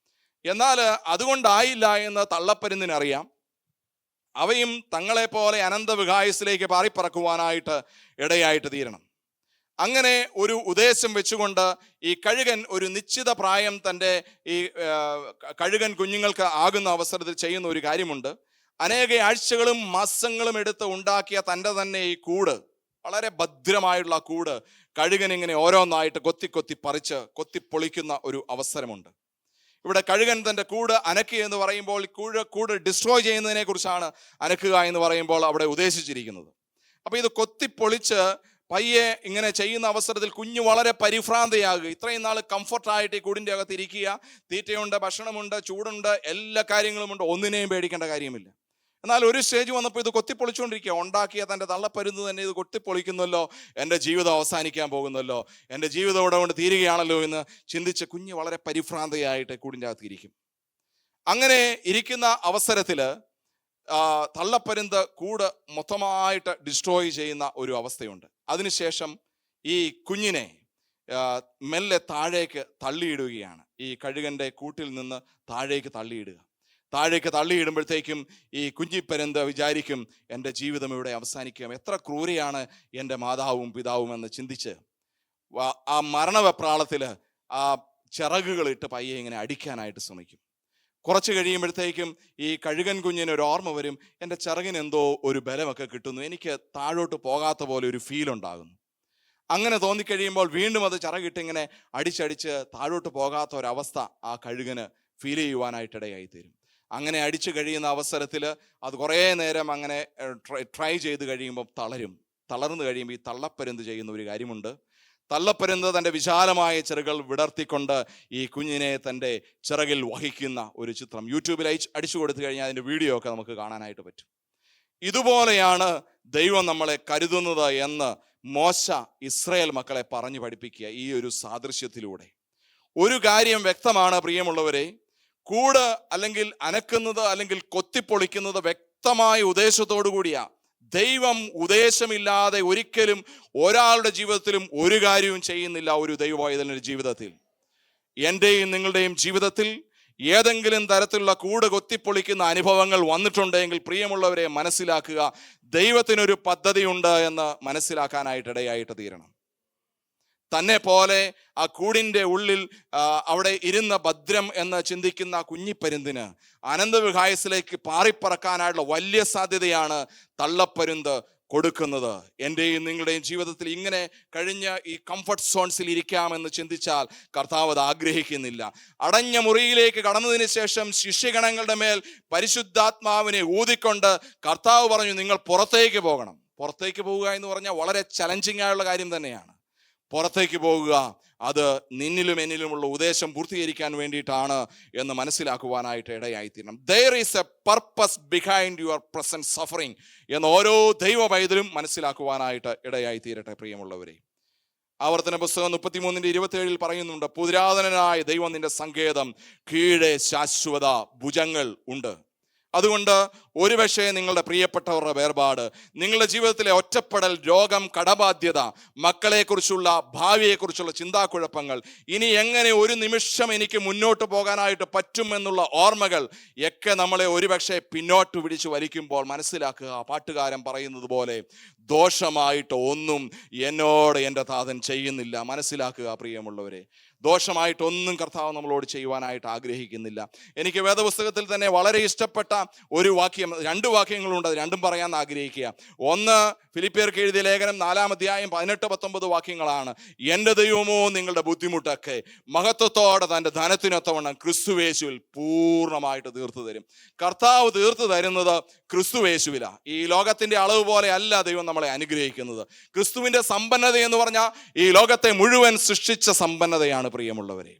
എന്നാൽ അതുകൊണ്ടായില്ല എന്ന് തള്ളപ്പരുന്തിനറിയാം. അവയും തങ്ങളെപ്പോലെ അനന്തവികായസിലേക്ക് പാറിപ്പറക്കുവാനായിട്ട് ഇടയായിട്ട് തീരണം. അങ്ങനെ ഒരു ഉദ്ദേശം വെച്ചുകൊണ്ട് ഈ കഴുകൻ ഒരു നിശ്ചിത പ്രായം തൻ്റെ ഈ കഴുകൻ കുഞ്ഞുങ്ങൾക്ക് ആകുന്ന അവസരത്തിൽ ചെയ്യുന്ന ഒരു കാര്യമുണ്ട്. അനേക ആഴ്ചകളും മാസങ്ങളും എടുത്ത് ഉണ്ടാക്കിയ തൻ്റെ തന്നെ ഈ കൂട്, വളരെ ഭദ്രമായുള്ള കൂട്, കഴുകൻ ഇങ്ങനെ ഓരോന്നായിട്ട് കൊത്തി പറിച്ച് കൊത്തിപ്പൊളിക്കുന്ന ഒരു അവസരമുണ്ട്. ഇവിടെ കഴുകൻ തൻ്റെ കൂട് അനക്കുക എന്ന് പറയുമ്പോൾ കൂട് ഡിസ്ട്രോയ് ചെയ്യുന്നതിനെ കുറിച്ചാണ് അനക്കുക എന്ന് പറയുമ്പോൾ അവിടെ ഉദ്ദേശിച്ചിരിക്കുന്നത്. അപ്പോൾ ഇത് കൊത്തിപ്പൊളിച്ച് പയ്യെ ഇങ്ങനെ ചെയ്യുന്ന അവസരത്തിൽ കുഞ്ഞ് വളരെ പരിഭ്രാന്തയാകുക. ഇത്രയും നാൾ കംഫർട്ടായിട്ട് ഈ കൂടിൻ്റെ അകത്ത് ഇരിക്കുക, തീറ്റയുണ്ട്, ഭക്ഷണമുണ്ട്, ചൂടുണ്ട്, എല്ലാ കാര്യങ്ങളുമുണ്ട്, ഒന്നിനെയും പേടിക്കേണ്ട കാര്യമില്ല. എന്നാൽ ഒരു സ്റ്റേജ് വന്നപ്പോൾ ഇത് കൊത്തിപ്പൊളിച്ചുകൊണ്ടിരിക്കുക. ഉണ്ടാക്കിയ തൻ്റെ തള്ളപ്പരുന്ന് തന്നെ ഇത് കൊത്തിപ്പൊളിക്കുന്നല്ലോ, എൻ്റെ ജീവിതം അവസാനിക്കാൻ പോകുന്നല്ലോ, എൻ്റെ ജീവിതം ഇവിടെ കൊണ്ട് തീരുകയാണല്ലോ എന്ന് ചിന്തിച്ച് കുഞ്ഞ് വളരെ പരിഭ്രാന്തയായിട്ട് കൂടിൻ്റെ അകത്ത് ഇരിക്കും. അങ്ങനെ ഇരിക്കുന്ന അവസരത്തിൽ തള്ളപ്പരുന്ത് കൂട് മൊത്തമായിട്ട് ഡിസ്ട്രോയ് ചെയ്യുന്ന ഒരു അവസ്ഥയുണ്ട്. അതിനുശേഷം ഈ കുഞ്ഞിനെ മെല്ലെ താഴേക്ക് തള്ളിയിടുകയാണ്. ഈ കഴുകൻ്റെ കൂട്ടിൽ നിന്ന് താഴേക്ക് തള്ളിയിടുമ്പോഴത്തേക്കും ഈ കുഞ്ഞിപ്പരുന്ത് വിചാരിക്കും, എൻ്റെ ജീവിതം ഇവിടെ അവസാനിക്കും, എത്ര ക്രൂരയാണ് എൻ്റെ മാതാവും പിതാവും എന്ന് ചിന്തിച്ച് ആ മരണവെപ്രാളത്തിൽ ആ ചിറകുകളിട്ട് പയ്യെ ഇങ്ങനെ അടിക്കാനായിട്ട് ശ്രമിക്കും. കുറച്ച് കഴിയുമ്പോഴത്തേക്കും ഈ കഴുകൻ കുഞ്ഞിന് ഒരു ഓർമ്മ വരും, എൻ്റെ ചിറകിന് എന്തോ ഒരു ബലമൊക്കെ കിട്ടുന്നു, എനിക്ക് താഴോട്ട് പോകാത്ത പോലെ ഒരു ഫീൽ ഉണ്ടാകുന്നു. അങ്ങനെ തോന്നിക്കഴിയുമ്പോൾ വീണ്ടും അത് ചിറകിട്ട് ഇങ്ങനെ അടിച്ചടിച്ച് താഴോട്ട് പോകാത്ത ഒരവസ്ഥ ആ കഴുകന് ഫീൽ ചെയ്യുവാനായിട്ടിടയായി തീരും. അങ്ങനെ അടിച്ചു കഴിയുന്ന അവസരത്തിൽ അത് കുറേ നേരം അങ്ങനെ ട്രൈ ചെയ്ത് കഴിയുമ്പോൾ തളർന്നു കഴിയുമ്പോൾ ഈ തള്ളപ്പരുന്ത് ചെയ്യുന്ന ഒരു കാര്യമുണ്ട്. തള്ളപ്പരുന്ത് തൻ്റെ വിശാലമായ ചിറകുകൾ വിടർത്തിക്കൊണ്ട് ഈ കുഞ്ഞിനെ തൻ്റെ ചിറകിൽ വഹിക്കുന്ന ഒരു ചിത്രം യൂട്യൂബിൽ അടിച്ചു കൊടുത്തു കഴിഞ്ഞാൽ അതിൻ്റെ വീഡിയോ ഒക്കെ നമുക്ക് കാണാനായിട്ട് പറ്റും. ഇതുപോലെയാണ് ദൈവം നമ്മളെ കരുതുന്നത് എന്ന് മോശ ഇസ്രായേൽ മക്കളെ പറഞ്ഞു പഠിപ്പിക്കുക ഈ ഒരു സാദൃശ്യത്തിലൂടെ. ഒരു കാര്യം വ്യക്തമാണ് പ്രിയമുള്ളവരെ, കൂട് അല്ലെങ്കിൽ അനക്കുന്നത് അല്ലെങ്കിൽ കൊത്തിപ്പൊളിക്കുന്നത് വ്യക്തമായ ഉദ്ദേശത്തോടു കൂടിയാ. ദൈവം ഉദ്ദേശമില്ലാതെ ഒരിക്കലും ഒരാളുടെ ജീവിതത്തിലും ഒരു കാര്യവും ചെയ്യുന്നില്ല. ഒരു ദൈവവൈതലിന്റെ ജീവിതത്തിൽ, എൻ്റെയും നിങ്ങളുടെയും ജീവിതത്തിൽ ഏതെങ്കിലും തരത്തിലുള്ള കൂട് കൊത്തിപ്പൊളിക്കുന്ന അനുഭവങ്ങൾ വന്നിട്ടുണ്ടെങ്കിൽ പ്രിയമുള്ളവരെ മനസ്സിലാക്കുക, ദൈവത്തിനൊരു പദ്ധതിയുണ്ട് എന്ന് മനസ്സിലാക്കാനായിട്ടിടയായിട്ട് തീരണം. തന്നെ പോലെ ആ കൂടിൻ്റെ ഉള്ളിൽ അവിടെ ഇരുന്ന ഭദ്രം എന്ന് ചിന്തിക്കുന്ന കുഞ്ഞിപ്പരുന്തിന് അനന്തവികായസിലേക്ക് പാറിപ്പറക്കാനായിട്ടുള്ള വലിയ സാധ്യതയാണ് തള്ളപ്പരുന്ത് കൊടുക്കുന്നത്. എൻ്റെയും നിങ്ങളുടെയും ജീവിതത്തിൽ ഇങ്ങനെ കഴിഞ്ഞ ഈ കംഫർട്ട് സോൺസിൽ ഇരിക്കാമെന്ന് ചിന്തിച്ചാൽ കർത്താവ് അത് ആഗ്രഹിക്കുന്നില്ല. അടഞ്ഞ മുറിയിലേക്ക് കടന്നതിന് ശേഷം ശിഷ്യഗണങ്ങളുടെ മേൽ പരിശുദ്ധാത്മാവിനെ ഊതിക്കൊണ്ട് കർത്താവ് പറഞ്ഞു, നിങ്ങൾ പുറത്തേക്ക് പോകണം. പുറത്തേക്ക് പോവുക എന്ന് പറഞ്ഞാൽ വളരെ ചലഞ്ചിങ് ആയുള്ള കാര്യം തന്നെയാണ്. പുറത്തേക്ക് പോകുക, അത് നിന്നിലും എന്നിലുമുള്ള ഉദ്ദേശം പൂർത്തീകരിക്കാൻ വേണ്ടിയിട്ടാണ് എന്ന് മനസ്സിലാക്കുവാനായിട്ട് ഇടയായിത്തീരണം. There is a purpose behind your present suffering എന്ന് ഓരോ ദൈവ പൈതലും മനസ്സിലാക്കുവാനായിട്ട് ഇടയായിത്തീരട്ടെ പ്രിയമുള്ളവരെ. ആവർത്തന പുസ്തകം 33:27 പറയുന്നുണ്ട്, പുരാതനനായ ദൈവം നിന്റെ സങ്കേതം, കീഴെ ശാശ്വത ഭുജങ്ങൾ ഉണ്ട്. അതുകൊണ്ട് ഒരുപക്ഷെ നിങ്ങളുടെ പ്രിയപ്പെട്ടവരുടെ വേർപാട്, നിങ്ങളുടെ ജീവിതത്തിലെ ഒറ്റപ്പെടൽ, രോഗം, കടബാധ്യത, മക്കളെക്കുറിച്ചുള്ള ഭാവിയെക്കുറിച്ചുള്ള ചിന്താക്കുഴപ്പങ്ങൾ, ഇനി എങ്ങനെ ഒരു നിമിഷം എനിക്ക് മുന്നോട്ട് പോകാനായിട്ട് പറ്റുമെന്നുള്ള ഓർമ്മകൾ ഒക്കെ നമ്മളെ ഒരുപക്ഷെ പിന്നോട്ട് പിടിച്ച് വലിക്കുമ്പോൾ മനസ്സിലാക്കുക, പാട്ടുകാരൻ പറയുന്നത് പോലെ, ദോഷമായിട്ട് ഒന്നും എന്നോട് എൻ്റെ താതൻ ചെയ്യുന്നില്ല. മനസ്സിലാക്കുക പ്രിയമുള്ളവരെ, ദോഷമായിട്ടൊന്നും കർത്താവ് നമ്മളോട് ചെയ്യുവാനായിട്ട് ആഗ്രഹിക്കുന്നില്ല. എനിക്ക് വേദപുസ്തകത്തിൽ തന്നെ വളരെ ഇഷ്ടപ്പെട്ട ഒരു വാക്യം, 2 വാക്യങ്ങളുണ്ട്, അത് രണ്ടും പറയാൻ ആഗ്രഹിക്കുക. ഒന്ന് ഫിലിപ്പിയർക്ക് എഴുതിയ ലേഖനം 4-ാം അധ്യായം 18-19 വാക്യങ്ങളാണ്. എൻ്റെ ദൈവമോ നിങ്ങളുടെ ബുദ്ധിമുട്ടൊക്കെ മഹത്വത്തോടെ തൻ്റെ ധനത്തിനൊത്തവണ്ണം ക്രിസ്തുവേശുവിൽ പൂർണ്ണമായിട്ട് തീർത്തു തരും. കർത്താവ് തീർത്തു തരുന്നത് ക്രിസ്തുവേശുവിലാണ്. ഈ ലോകത്തിന്റെ അളവ് പോലെ അല്ല ദൈവം നമ്മളെ അനുഗ്രഹിക്കുന്നത്. ക്രിസ്തുവിന്റെ സമ്പന്നത എന്ന് പറഞ്ഞാൽ ഈ ലോകത്തെ മുഴുവൻ സൃഷ്ടിച്ച സമ്പന്നതയാണ് പ്രിയമുള്ളവരെ.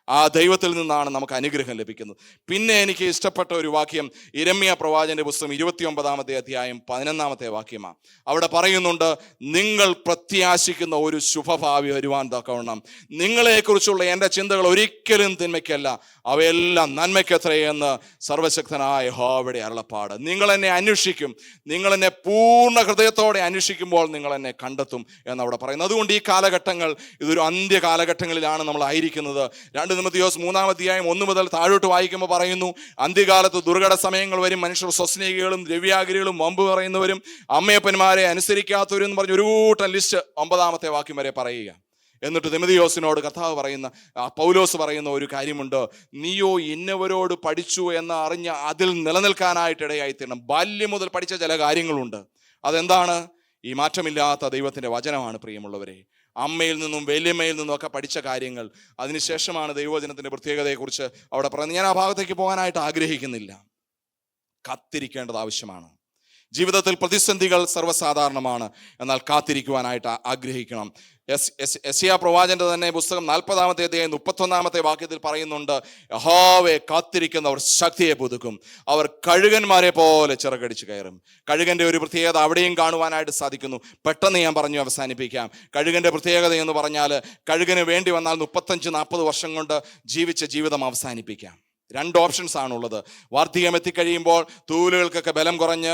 ആ ദൈവത്തിൽ നിന്നാണ് നമുക്ക് അനുഗ്രഹം ലഭിക്കുന്നത്. പിന്നെ എനിക്ക് ഇഷ്ടപ്പെട്ട ഒരു വാക്യം യിരെമ്യാ പ്രവാചകന്റെ പുസ്തകം 29-ാമത്തെ അധ്യായം 11-ാമത്തെ വാക്യമാണ്. അവിടെ പറയുന്നുണ്ട്, നിങ്ങൾ പ്രത്യാശിക്കുന്ന ഒരു ശുഭഭാവി വരുവാൻ തക്കവണ്ണം നിങ്ങളെക്കുറിച്ചുള്ള എൻ്റെ ചിന്തകൾ ഒരിക്കലും തിന്മയ്ക്കല്ല, അവയെല്ലാം നന്മയ്ക്കത്രയെന്ന് സർവശക്തനായ യഹോവയുടെ അരുളപ്പാട്. നിങ്ങൾ എന്നെ അന്വേഷിക്കും, നിങ്ങൾ എന്നെ പൂർണ്ണ ഹൃദയത്തോടെ അന്വേഷിക്കുമ്പോൾ നിങ്ങൾ എന്നെ കണ്ടെത്തും എന്നവിടെ പറയുന്നു. അതുകൊണ്ട് ഈ കാലഘട്ടങ്ങൾ ഇതൊരു അന്ത്യ കാലഘട്ടങ്ങളിലാണ് നമ്മൾ ആയിരിക്കുന്നത്. 2 തിമോഥെയോസ് 3-ാം അധ്യായം 1 മുതൽ താഴോട്ട് വായിക്കുമ്പോൾ പറയുന്നു, അന്ത്യകാലത്ത് ദുർഘട സമയങ്ങൾ വരും, മനുഷ്യർ സ്വസ്നേഹികളും ദ്രവ്യാഗ്രഹികളും വമ്പ് പറയുന്നവരും അമ്മയപ്പന്മാരെ അനുസരിക്കാത്തവരും എന്ന് പറഞ്ഞ് ഒരു കൂട്ടം ലിസ്റ്റ് 9-ാമത്തെ വാക്യം വരെ പറയുക. എന്നിട്ട് തിമോഥെയോസിനോട് കർത്താവ് പറയുന്ന, പൗലോസ് പറയുന്ന ഒരു കാര്യമുണ്ട്, നീയോ ഇന്നവരോട് പഠിച്ചു എന്ന് അറിഞ്ഞ് അതിൽ നിലനിൽക്കാനായിട്ട് ഇടയായിത്തീരണം. ബാല്യം മുതൽ പഠിച്ച ചില കാര്യങ്ങളുണ്ട്. അതെന്താണ്? ഈ മാറ്റമില്ലാത്ത ദൈവത്തിൻ്റെ വചനമാണ് പ്രിയമുള്ളവരെ. അമ്മയിൽ നിന്നും വല്യമ്മയിൽ നിന്നും ഒക്കെ പഠിച്ച കാര്യങ്ങൾ. അതിനുശേഷമാണ് ദൈവവചനത്തിൻ്റെ പ്രത്യേകതയെക്കുറിച്ച് അവിടെ പറയുന്നത്. ഞാൻ ആ ഭാഗത്തേക്ക് പോകാനായിട്ട് ആഗ്രഹിക്കുന്നില്ല. കാത്തിരിക്കേണ്ടത് ആവശ്യമാണ്. ജീവിതത്തിൽ പ്രതിസന്ധികൾ സർവ്വസാധാരണമാണ്, എന്നാൽ കാത്തിരിക്കുവാനായിട്ട് ആഗ്രഹിക്കണം. യെശയ്യാ പ്രവാചകന്റെ തന്നെ പുസ്തകം 40-ാമത്തെ അധ്യായം 31-ാമത്തെ വാക്യത്തിൽ പറയുന്നുണ്ട്, യഹോവയെ കാത്തിരിക്കുന്നവർ ശക്തിയെ പുതുക്കും, അവർ കഴുകന്മാരെ പോലെ ചിറകടിച്ച് കയറും. കഴുകന്റെ ഒരു പ്രത്യേകത അവിടെയും കാണുവാനായിട്ട് സാധിക്കുന്നു. പെട്ടെന്ന് ഞാൻ പറഞ്ഞു അവസാനിപ്പിക്കാം. കഴുകന്റെ പ്രത്യേകത എന്ന് പറഞ്ഞാൽ, കഴുകന് വേണ്ടി വന്നാൽ 35-40 വർഷം കൊണ്ട് ജീവിച്ച ജീവിതം അവസാനിപ്പിക്കാം. 2 ഓപ്ഷൻസ് ആണുള്ളത്. വാർദ്ധക്യം എത്തിക്കഴിയുമ്പോൾ തൂലുകൾക്കൊക്കെ ബലം കുറഞ്ഞ്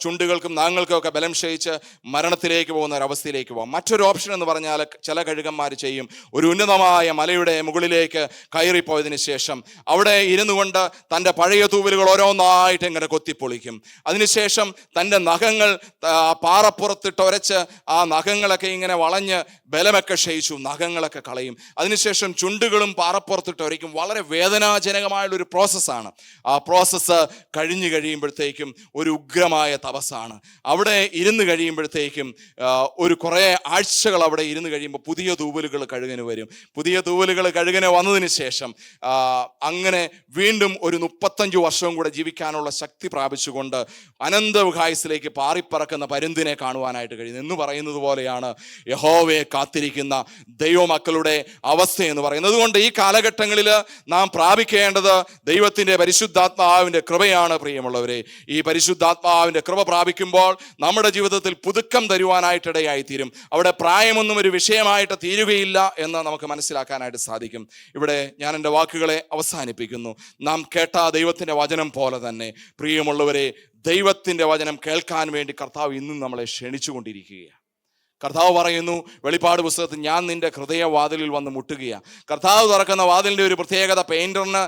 ചുണ്ടുകൾക്കും നാങ്ങൾക്കും ഒക്കെ ബലം ക്ഷയിച്ച് മരണത്തിലേക്ക് പോകുന്ന ഒരവസ്ഥയിലേക്ക് പോകാം. മറ്റൊരു ഓപ്ഷൻ എന്ന് പറഞ്ഞാൽ, ചില കഴുകന്മാർ ചെയ്യും, ഒരു ഉന്നതമായ മലയുടെ മുകളിലേക്ക് കയറിപ്പോയതിന് ശേഷം അവിടെ ഇരുന്നു കൊണ്ട് തൻ്റെ പഴയ തൂവലുകൾ ഓരോന്നായിട്ട് ഇങ്ങനെ കൊത്തിപ്പൊളിക്കും. അതിനുശേഷം തൻ്റെ നഖങ്ങൾ പാറപ്പുറത്തിട്ട് ഉരച്ച് ആ നഖങ്ങളൊക്കെ ഇങ്ങനെ വളഞ്ഞ് ബലമൊക്കെ ക്ഷയിച്ചു നഖങ്ങളൊക്കെ കളയും. അതിനുശേഷം ചുണ്ടുകളും പാറപ്പുറത്തിട്ട് ഉരയ്ക്കും. വളരെ വേദനാജനകമായുള്ളൊരു പ്രോസസ്സാണ്. ആ പ്രോസസ്സ് കഴിഞ്ഞു കഴിയുമ്പോഴത്തേക്കും ഒരു ഉഗ്രമായ തപസ്സാണ്. അവിടെ ഇരുന്ന് കഴിയുമ്പോഴത്തേക്കും ഒരു കുറേ ആഴ്ചകൾ അവിടെ ഇരുന്ന് കഴിയുമ്പോൾ പുതിയ തൂവലുകൾ കഴുകന് വരും. പുതിയ തൂവലുകൾ കഴുകന് വന്നതിന് ശേഷം അങ്ങനെ വീണ്ടും ഒരു 35 വർഷവും കൂടെ ജീവിക്കാനുള്ള ശക്തി പ്രാപിച്ചുകൊണ്ട് അനന്തവിഹായസിലേക്ക് പാറിപ്പറക്കുന്ന പരുന്തിനെ കാണുവാനായിട്ട് കഴിയുന്നു. എന്ന് പറയുന്നത് പോലെയാണ് യഹോവയെ കാത്തിരിക്കുന്ന ദൈവമക്കളുടെ അവസ്ഥ എന്ന് പറയുന്നത്. അതുകൊണ്ട് ഈ കാലഘട്ടങ്ങളിൽ നാം പ്രാപിക്കേണ്ടത് ദൈവത്തിൻ്റെ പരിശുദ്ധാത്മാവിൻ്റെ കൃപയാണ് പ്രിയമുള്ളവരെ. ഈ പരിശുദ്ധാത്മാവിൻ്റെ കൃപ പ്രാപിക്കുമ്പോൾ നമ്മുടെ ജീവിതത്തിൽ പുതുക്കം തരുവാനായിട്ടിടയായിത്തീരും. അവിടെ പ്രായമൊന്നും ഒരു വിഷയമായിട്ട് തീരുകയില്ല എന്ന് നമുക്ക് മനസ്സിലാക്കാനായിട്ട് സാധിക്കും. ഇവിടെ ഞാൻ എൻ്റെ വാക്കുകളെ അവസാനിപ്പിക്കുന്നു. നാം കേട്ട ദൈവത്തിൻ്റെ വചനം പോലെ തന്നെ പ്രിയമുള്ളവരെ, ദൈവത്തിൻ്റെ വചനം കേൾക്കാൻ വേണ്ടി കർത്താവ് ഇന്നും നമ്മളെ ക്ഷണിച്ചുകൊണ്ടിരിക്കുകയാണ്. കർത്താവ് പറയുന്നു വെളിപ്പാട് പുസ്തകത്തിൽ, ഞാൻ നിന്റെ ഹൃദയവാതിലിൽ വന്ന് മുട്ടുകയാണ്. കർത്താവ് തുറക്കുന്ന വാതിലിൻ്റെ ഒരു പ്രത്യേകത, പെയിൻറ്ററിന്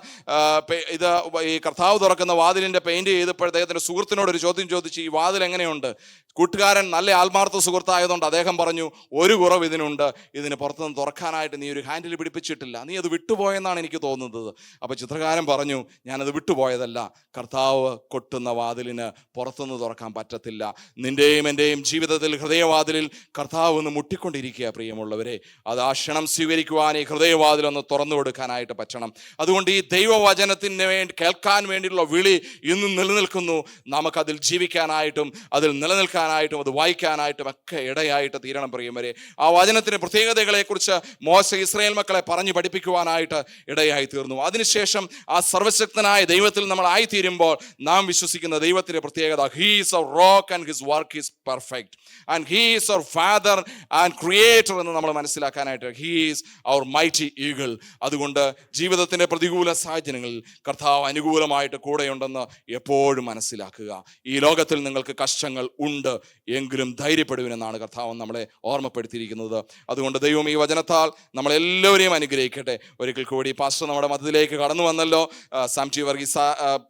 ഈ കർത്താവ് തുറക്കുന്ന വാതിലിൻ്റെ പെയിൻറ്റ് ചെയ്തപ്പോൾ അദ്ദേഹത്തിൻ്റെ സുഹൃത്തിനോടൊരു ചോദ്യം ചോദിച്ചു, ഈ വാതിൽ എങ്ങനെയുണ്ട്? കൂട്ടുകാരൻ നല്ല ആത്മാർത്ഥ സുഹൃത്തായതുകൊണ്ട് അദ്ദേഹം പറഞ്ഞു, ഒരു കുറവ് ഇതിനുണ്ട്, ഇതിന് പുറത്തുനിന്ന് തുറക്കാനായിട്ട് നീ ഒരു ഹാൻഡിൽ പിടിപ്പിച്ചിട്ടില്ല, നീ അത് വിട്ടുപോയെന്നാണ് എനിക്ക് തോന്നുന്നത്. അപ്പോൾ ചിത്രകാരൻ പറഞ്ഞു, ഞാനത് വിട്ടുപോയതല്ല, കർത്താവ് കൊട്ടുന്ന വാതിലിന് പുറത്തുനിന്ന് തുറക്കാൻ പറ്റത്തില്ല. നിൻ്റെയും എൻ്റെയും ജീവിതത്തിൽ ഹൃദയവാതിലിൽ കർത്താവ് ഒന്ന് മുട്ടിക്കൊണ്ടിരിക്കുക പ്രിയമുള്ളവരെ. അത് ആ ക്ഷണം സ്വീകരിക്കുവാൻ ഈ ഹൃദയവാതിലൊന്ന് തുറന്നു കൊടുക്കാനായിട്ട് പറ്റണം. അതുകൊണ്ട് ഈ ദൈവവചനത്തിന് വേണ്ടി കേൾക്കാൻ വേണ്ടിയുള്ള വിളി ഇന്നും നിലനിൽക്കുന്നു. നമുക്കതിൽ ജീവിക്കാനായിട്ടും അതിൽ നിലനിൽക്കാനായിട്ടും അത് വായിക്കാനായിട്ടും ഒക്കെ ഇടയായിട്ട് തീരണം പ്രിയവരെ. ആ വചനത്തിൻ്റെ പ്രത്യേകതകളെക്കുറിച്ച് മോശ ഇസ്രായേൽ മക്കളെ പറഞ്ഞു പഠിപ്പിക്കുവാനായിട്ട് ഇടയായി തീർന്നു. അതിനുശേഷം ആ സർവശക്തനായ ദൈവത്തിൽ നമ്മൾ ആയിത്തീരുമ്പോൾ നാം വിശ്വസിക്കുന്ന ദൈവത്തിൻ്റെ പ്രത്യേകത, he is our rock and his work is perfect and he is our father and creator എന്ന് നമ്മൾ മനസ്സിലാക്കാനായിട്ട്. He is our mighty eagle. അതുകൊണ്ട് ജീവിതത്തിൻ്റെ പ്രതികൂല സാഹചര്യങ്ങളിൽ കർത്താവ് അനുകൂലമായിട്ട് കൂടെയുണ്ടെന്ന് എപ്പോഴും മനസ്സിലാക്കുക. ഈ ലോകത്തിൽ നിങ്ങൾക്ക് കഷ്ടങ്ങൾ ഉണ്ട്, എങ്കിലും ധൈര്യപ്പെടുവിനെന്നാണ് കർത്താവ് നമ്മളെ ഓർമ്മപ്പെടുത്തിയിരിക്കുന്നത്. അതുകൊണ്ട് ദൈവം ഈ വചനത്താൽ നമ്മളെല്ലാവരെയും അനുഗ്രഹിക്കട്ടെ. ഒരിക്കൽ കൂടി പാസ്റ്റർ നമ്മുടെ മധ്യത്തിലേക്ക് കടന്നു വന്നല്ലോ. സാം ടി വർഗീസ്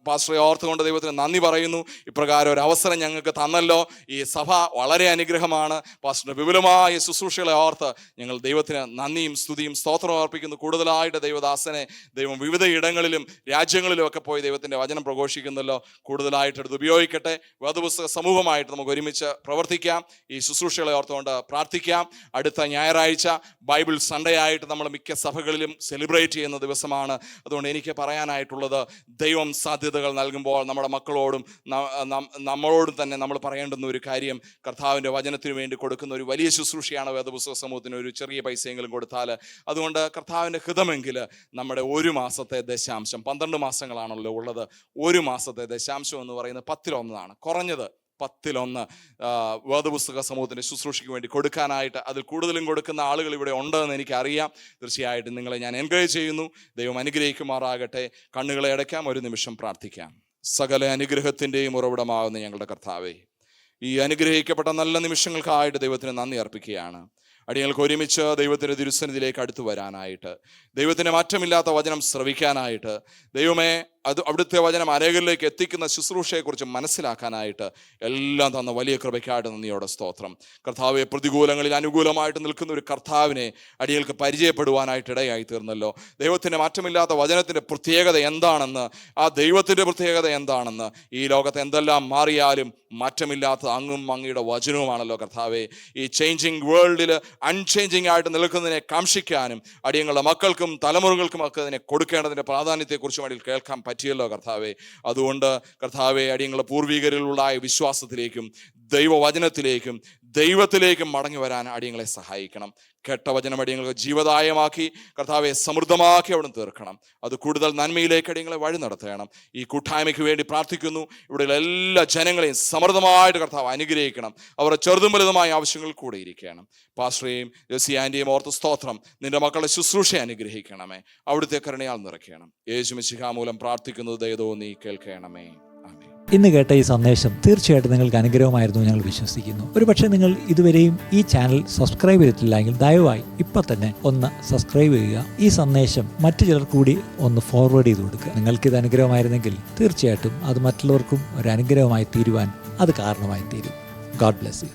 പാസ്റ്ററെ ഓർത്തുകൊണ്ട് ദൈവത്തിന് നന്ദി പറയുന്നു. ഇപ്രകാരം ഒരു അവസരം ഞങ്ങൾക്ക് തന്നല്ലോ. ഈ സഭ വളരെ അനുഗ്രഹമാണ്. പാസ്റ്ററിന്റെ വിപുലമായ ശുശ്രൂഷകളെ ഓർത്ത് ഞങ്ങൾ ദൈവത്തിന് നന്ദിയും സ്തുതിയും സ്തോത്രവും അർപ്പിക്കുന്നു. കൂടുതലായിട്ട് ദൈവദാസനെ ദൈവം വിവിധ ഇടങ്ങളിലും രാജ്യങ്ങളിലും ഒക്കെ പോയി ദൈവത്തിൻ്റെ വചനം പ്രഘോഷിക്കുന്നല്ലോ. കൂടുതലായിട്ട് എടുത്ത് ഉപയോഗിക്കട്ടെ. വേദപുസ്തക സമൂഹമായിട്ട് നമുക്ക് ഒരുമിച്ച് പ്രവർത്തിക്കാം. ഈ ശുശ്രൂഷകളെ ഓർത്തുകൊണ്ട് പ്രാർത്ഥിക്കാം. അടുത്ത ഞായറാഴ്ച ബൈബിൾ സൺഡേ ആയിട്ട് നമ്മൾ മിക്ക സഭകളിലും സെലിബ്രേറ്റ് ചെയ്യുന്ന ദിവസമാണ്. അതുകൊണ്ട് എനിക്ക് പറയാനായിട്ടുള്ളത്, ദൈവം സാധ്യതകൾ നൽകുമ്പോൾ നമ്മുടെ മക്കളോടും നമ്മളോടും തന്നെ നമ്മൾ പറയേണ്ടുന്ന ഒരു കാര്യം, കർത്താവിൻ്റെ വചനത്തിന് വേണ്ടി കൊടുക്കുന്ന ഒരു വലിയ ശുശ്രൂഷയാണ് വേദപുസ്തക സമൂഹത്തിന് ഒരു ചെറിയ പൈസയെങ്കിലും കൊടുത്താൽ. അതുകൊണ്ട് കർത്താവിൻ്റെ ഹിതമെങ്കിൽ നമ്മുടെ ഒരു മാസത്തെ ദശാംശം, 12 മാസങ്ങളാണല്ലോ ഉള്ളത്, ഒരു മാസത്തെ ദശാംശം എന്ന് പറയുന്നത് 10-1 കുറഞ്ഞത് 10-1 വേദപുസ്തക സമൂഹത്തിൻ്റെ ശുശ്രൂഷയ്ക്ക് വേണ്ടി കൊടുക്കാനായിട്ട്, അതിൽ കൂടുതലും കൊടുക്കുന്ന ആളുകൾ ഇവിടെ ഉണ്ടെന്ന് എനിക്കറിയാം. തീർച്ചയായിട്ടും നിങ്ങളെ ഞാൻ എൻകറേജ് ചെയ്യുന്നു. ദൈവം അനുഗ്രഹിക്കുമാറാകട്ടെ. കണ്ണുകളെ അടയ്ക്കാം, ഒരു നിമിഷം പ്രാർത്ഥിക്കാം. സകല അനുഗ്രഹത്തിൻ്റെയും ഉറവിടമാകുന്ന ഞങ്ങളുടെ കർത്താവേ, ഈ അനുഗ്രഹിക്കപ്പെട്ട നല്ല നിമിഷങ്ങൾക്കായിട്ട് ദൈവത്തിന് നന്ദി അർപ്പിക്കുകയാണ്. അടിയങ്ങൾക്ക് ഒരുമിച്ച് ദൈവത്തിൻ്റെ തിരുസന്നിധിയിലേക്ക് അടുത്തു വരാനായിട്ട്, ദൈവത്തിൻ്റെ മാറ്റമില്ലാത്ത വചനം ശ്രവിക്കാനായിട്ട്, ദൈവമേ അവിടുത്തെ വചനം അനേകരിലേക്ക് എത്തിക്കുന്ന ശുശ്രൂഷയെക്കുറിച്ച് മനസ്സിലാക്കാനായിട്ട് എല്ലാം തന്ന വലിയ കൃപയ്ക്കായിട്ട് നന്ദിയോടെ സ്തോത്രം. കർത്താവെ, പ്രതികൂലങ്ങളിൽ അനുകൂലമായിട്ട് നിൽക്കുന്ന ഒരു കർത്താവിനെ അടിയങ്ങൾക്ക് പരിചയപ്പെടുവാനായിട്ട് ഇടയായി തീർന്നല്ലോ. ദൈവത്തിൻ്റെ മാറ്റമില്ലാത്ത വചനത്തിൻ്റെ പ്രത്യേകത എന്താണെന്ന്, ആ ദൈവത്തിൻ്റെ പ്രത്യേകത എന്താണെന്ന്, ഈ ലോകത്ത് എന്തെല്ലാം മാറിയാലും മാറ്റമില്ലാത്ത അങ്ങും അങ്ങയുടെ വചനവുമാണല്ലോ കർത്താവെ. ഈ ചേഞ്ചിങ് വേൾഡിൽ അൺചേഞ്ചിങ് ആയിട്ട് നിൽക്കുന്നതിനെ കാംക്ഷിക്കാനും അടിയങ്ങളുടെ മക്കൾക്കും തലമുറകൾക്കും ഒക്കെ അതിനെ കൊടുക്കേണ്ടതിൻ്റെ പ്രാധാന്യത്തെക്കുറിച്ചും അടിയിൽ കേൾക്കാൻ പറ്റിയല്ലോ കർത്താവെ. അതുകൊണ്ട് കർത്താവെ, അടിയങ്ങളുടെ പൂർവികരിലുള്ള വിശ്വാസത്തിലേക്കും ദൈവവചനത്തിലേക്കും ദൈവത്തിലേക്കും മടങ്ങി വരാൻ അടിയങ്ങളെ സഹായിക്കണം. കേട്ട വചനം അടിയങ്ങൾക്ക് ജീവദായമാക്കി കർത്താവെ സമൃദ്ധമാക്കി അവിടെ തീർക്കണം. അത് കൂടുതൽ നന്മയിലേക്ക് അടിയങ്ങളെ വഴി നടത്തണം. ഈ കൂട്ടായ്മയ്ക്ക് വേണ്ടി പ്രാർത്ഥിക്കുന്നു. ഇവിടെയുള്ള എല്ലാ ജനങ്ങളെയും സമൃദ്ധമായിട്ട് കർത്താവ് അനുഗ്രഹിക്കണം. അവരുടെ ചെറുതും വലുതുമായ ആവശ്യങ്ങൾ കൂടെ ഇരിക്കണം. പാസ്റ്ററേയും ജെസ്സി ആൻ്റിയും ഓർത്ത് സ്തോത്രം. നിന്റെ മക്കളുടെ ശുശ്രൂഷ അനുഗ്രഹിക്കണമേ. അവിടുത്തെ കരുണയാൽ നിറയ്ക്കണം. യേശു മിശിഹാ മൂലം പ്രാർത്ഥിക്കുന്നത് ദയതോ നീ കേൾക്കണമേ. ആമേൻ. ഇന്ന് കേട്ട ഈ സന്ദേശം തീർച്ചയായിട്ടും നിങ്ങൾക്ക് അനുഗ്രഹമായിരുന്നു ഞങ്ങൾ വിശ്വസിക്കുന്നു. ഒരുപക്ഷെ നിങ്ങൾ ഇതുവരെയും ഈ ചാനൽ സബ്സ്ക്രൈബ് ചെയ്തിട്ടില്ലെങ്കിൽ ദയവായി ഇപ്പം തന്നെ ഒന്ന് സബ്സ്ക്രൈബ് ചെയ്യുക. ഈ സന്ദേശം മറ്റു ചിലർ കൂടി ഒന്ന് ഫോർവേഡ് ചെയ്ത് കൊടുക്കുക. നിങ്ങൾക്കിത് അനുഗ്രഹമായിരുന്നെങ്കിൽ തീർച്ചയായിട്ടും അത് മറ്റുള്ളവർക്കും ഒരു അനുഗ്രഹമായി തീരുവാൻ അത് കാരണമായി തീരും. God bless you.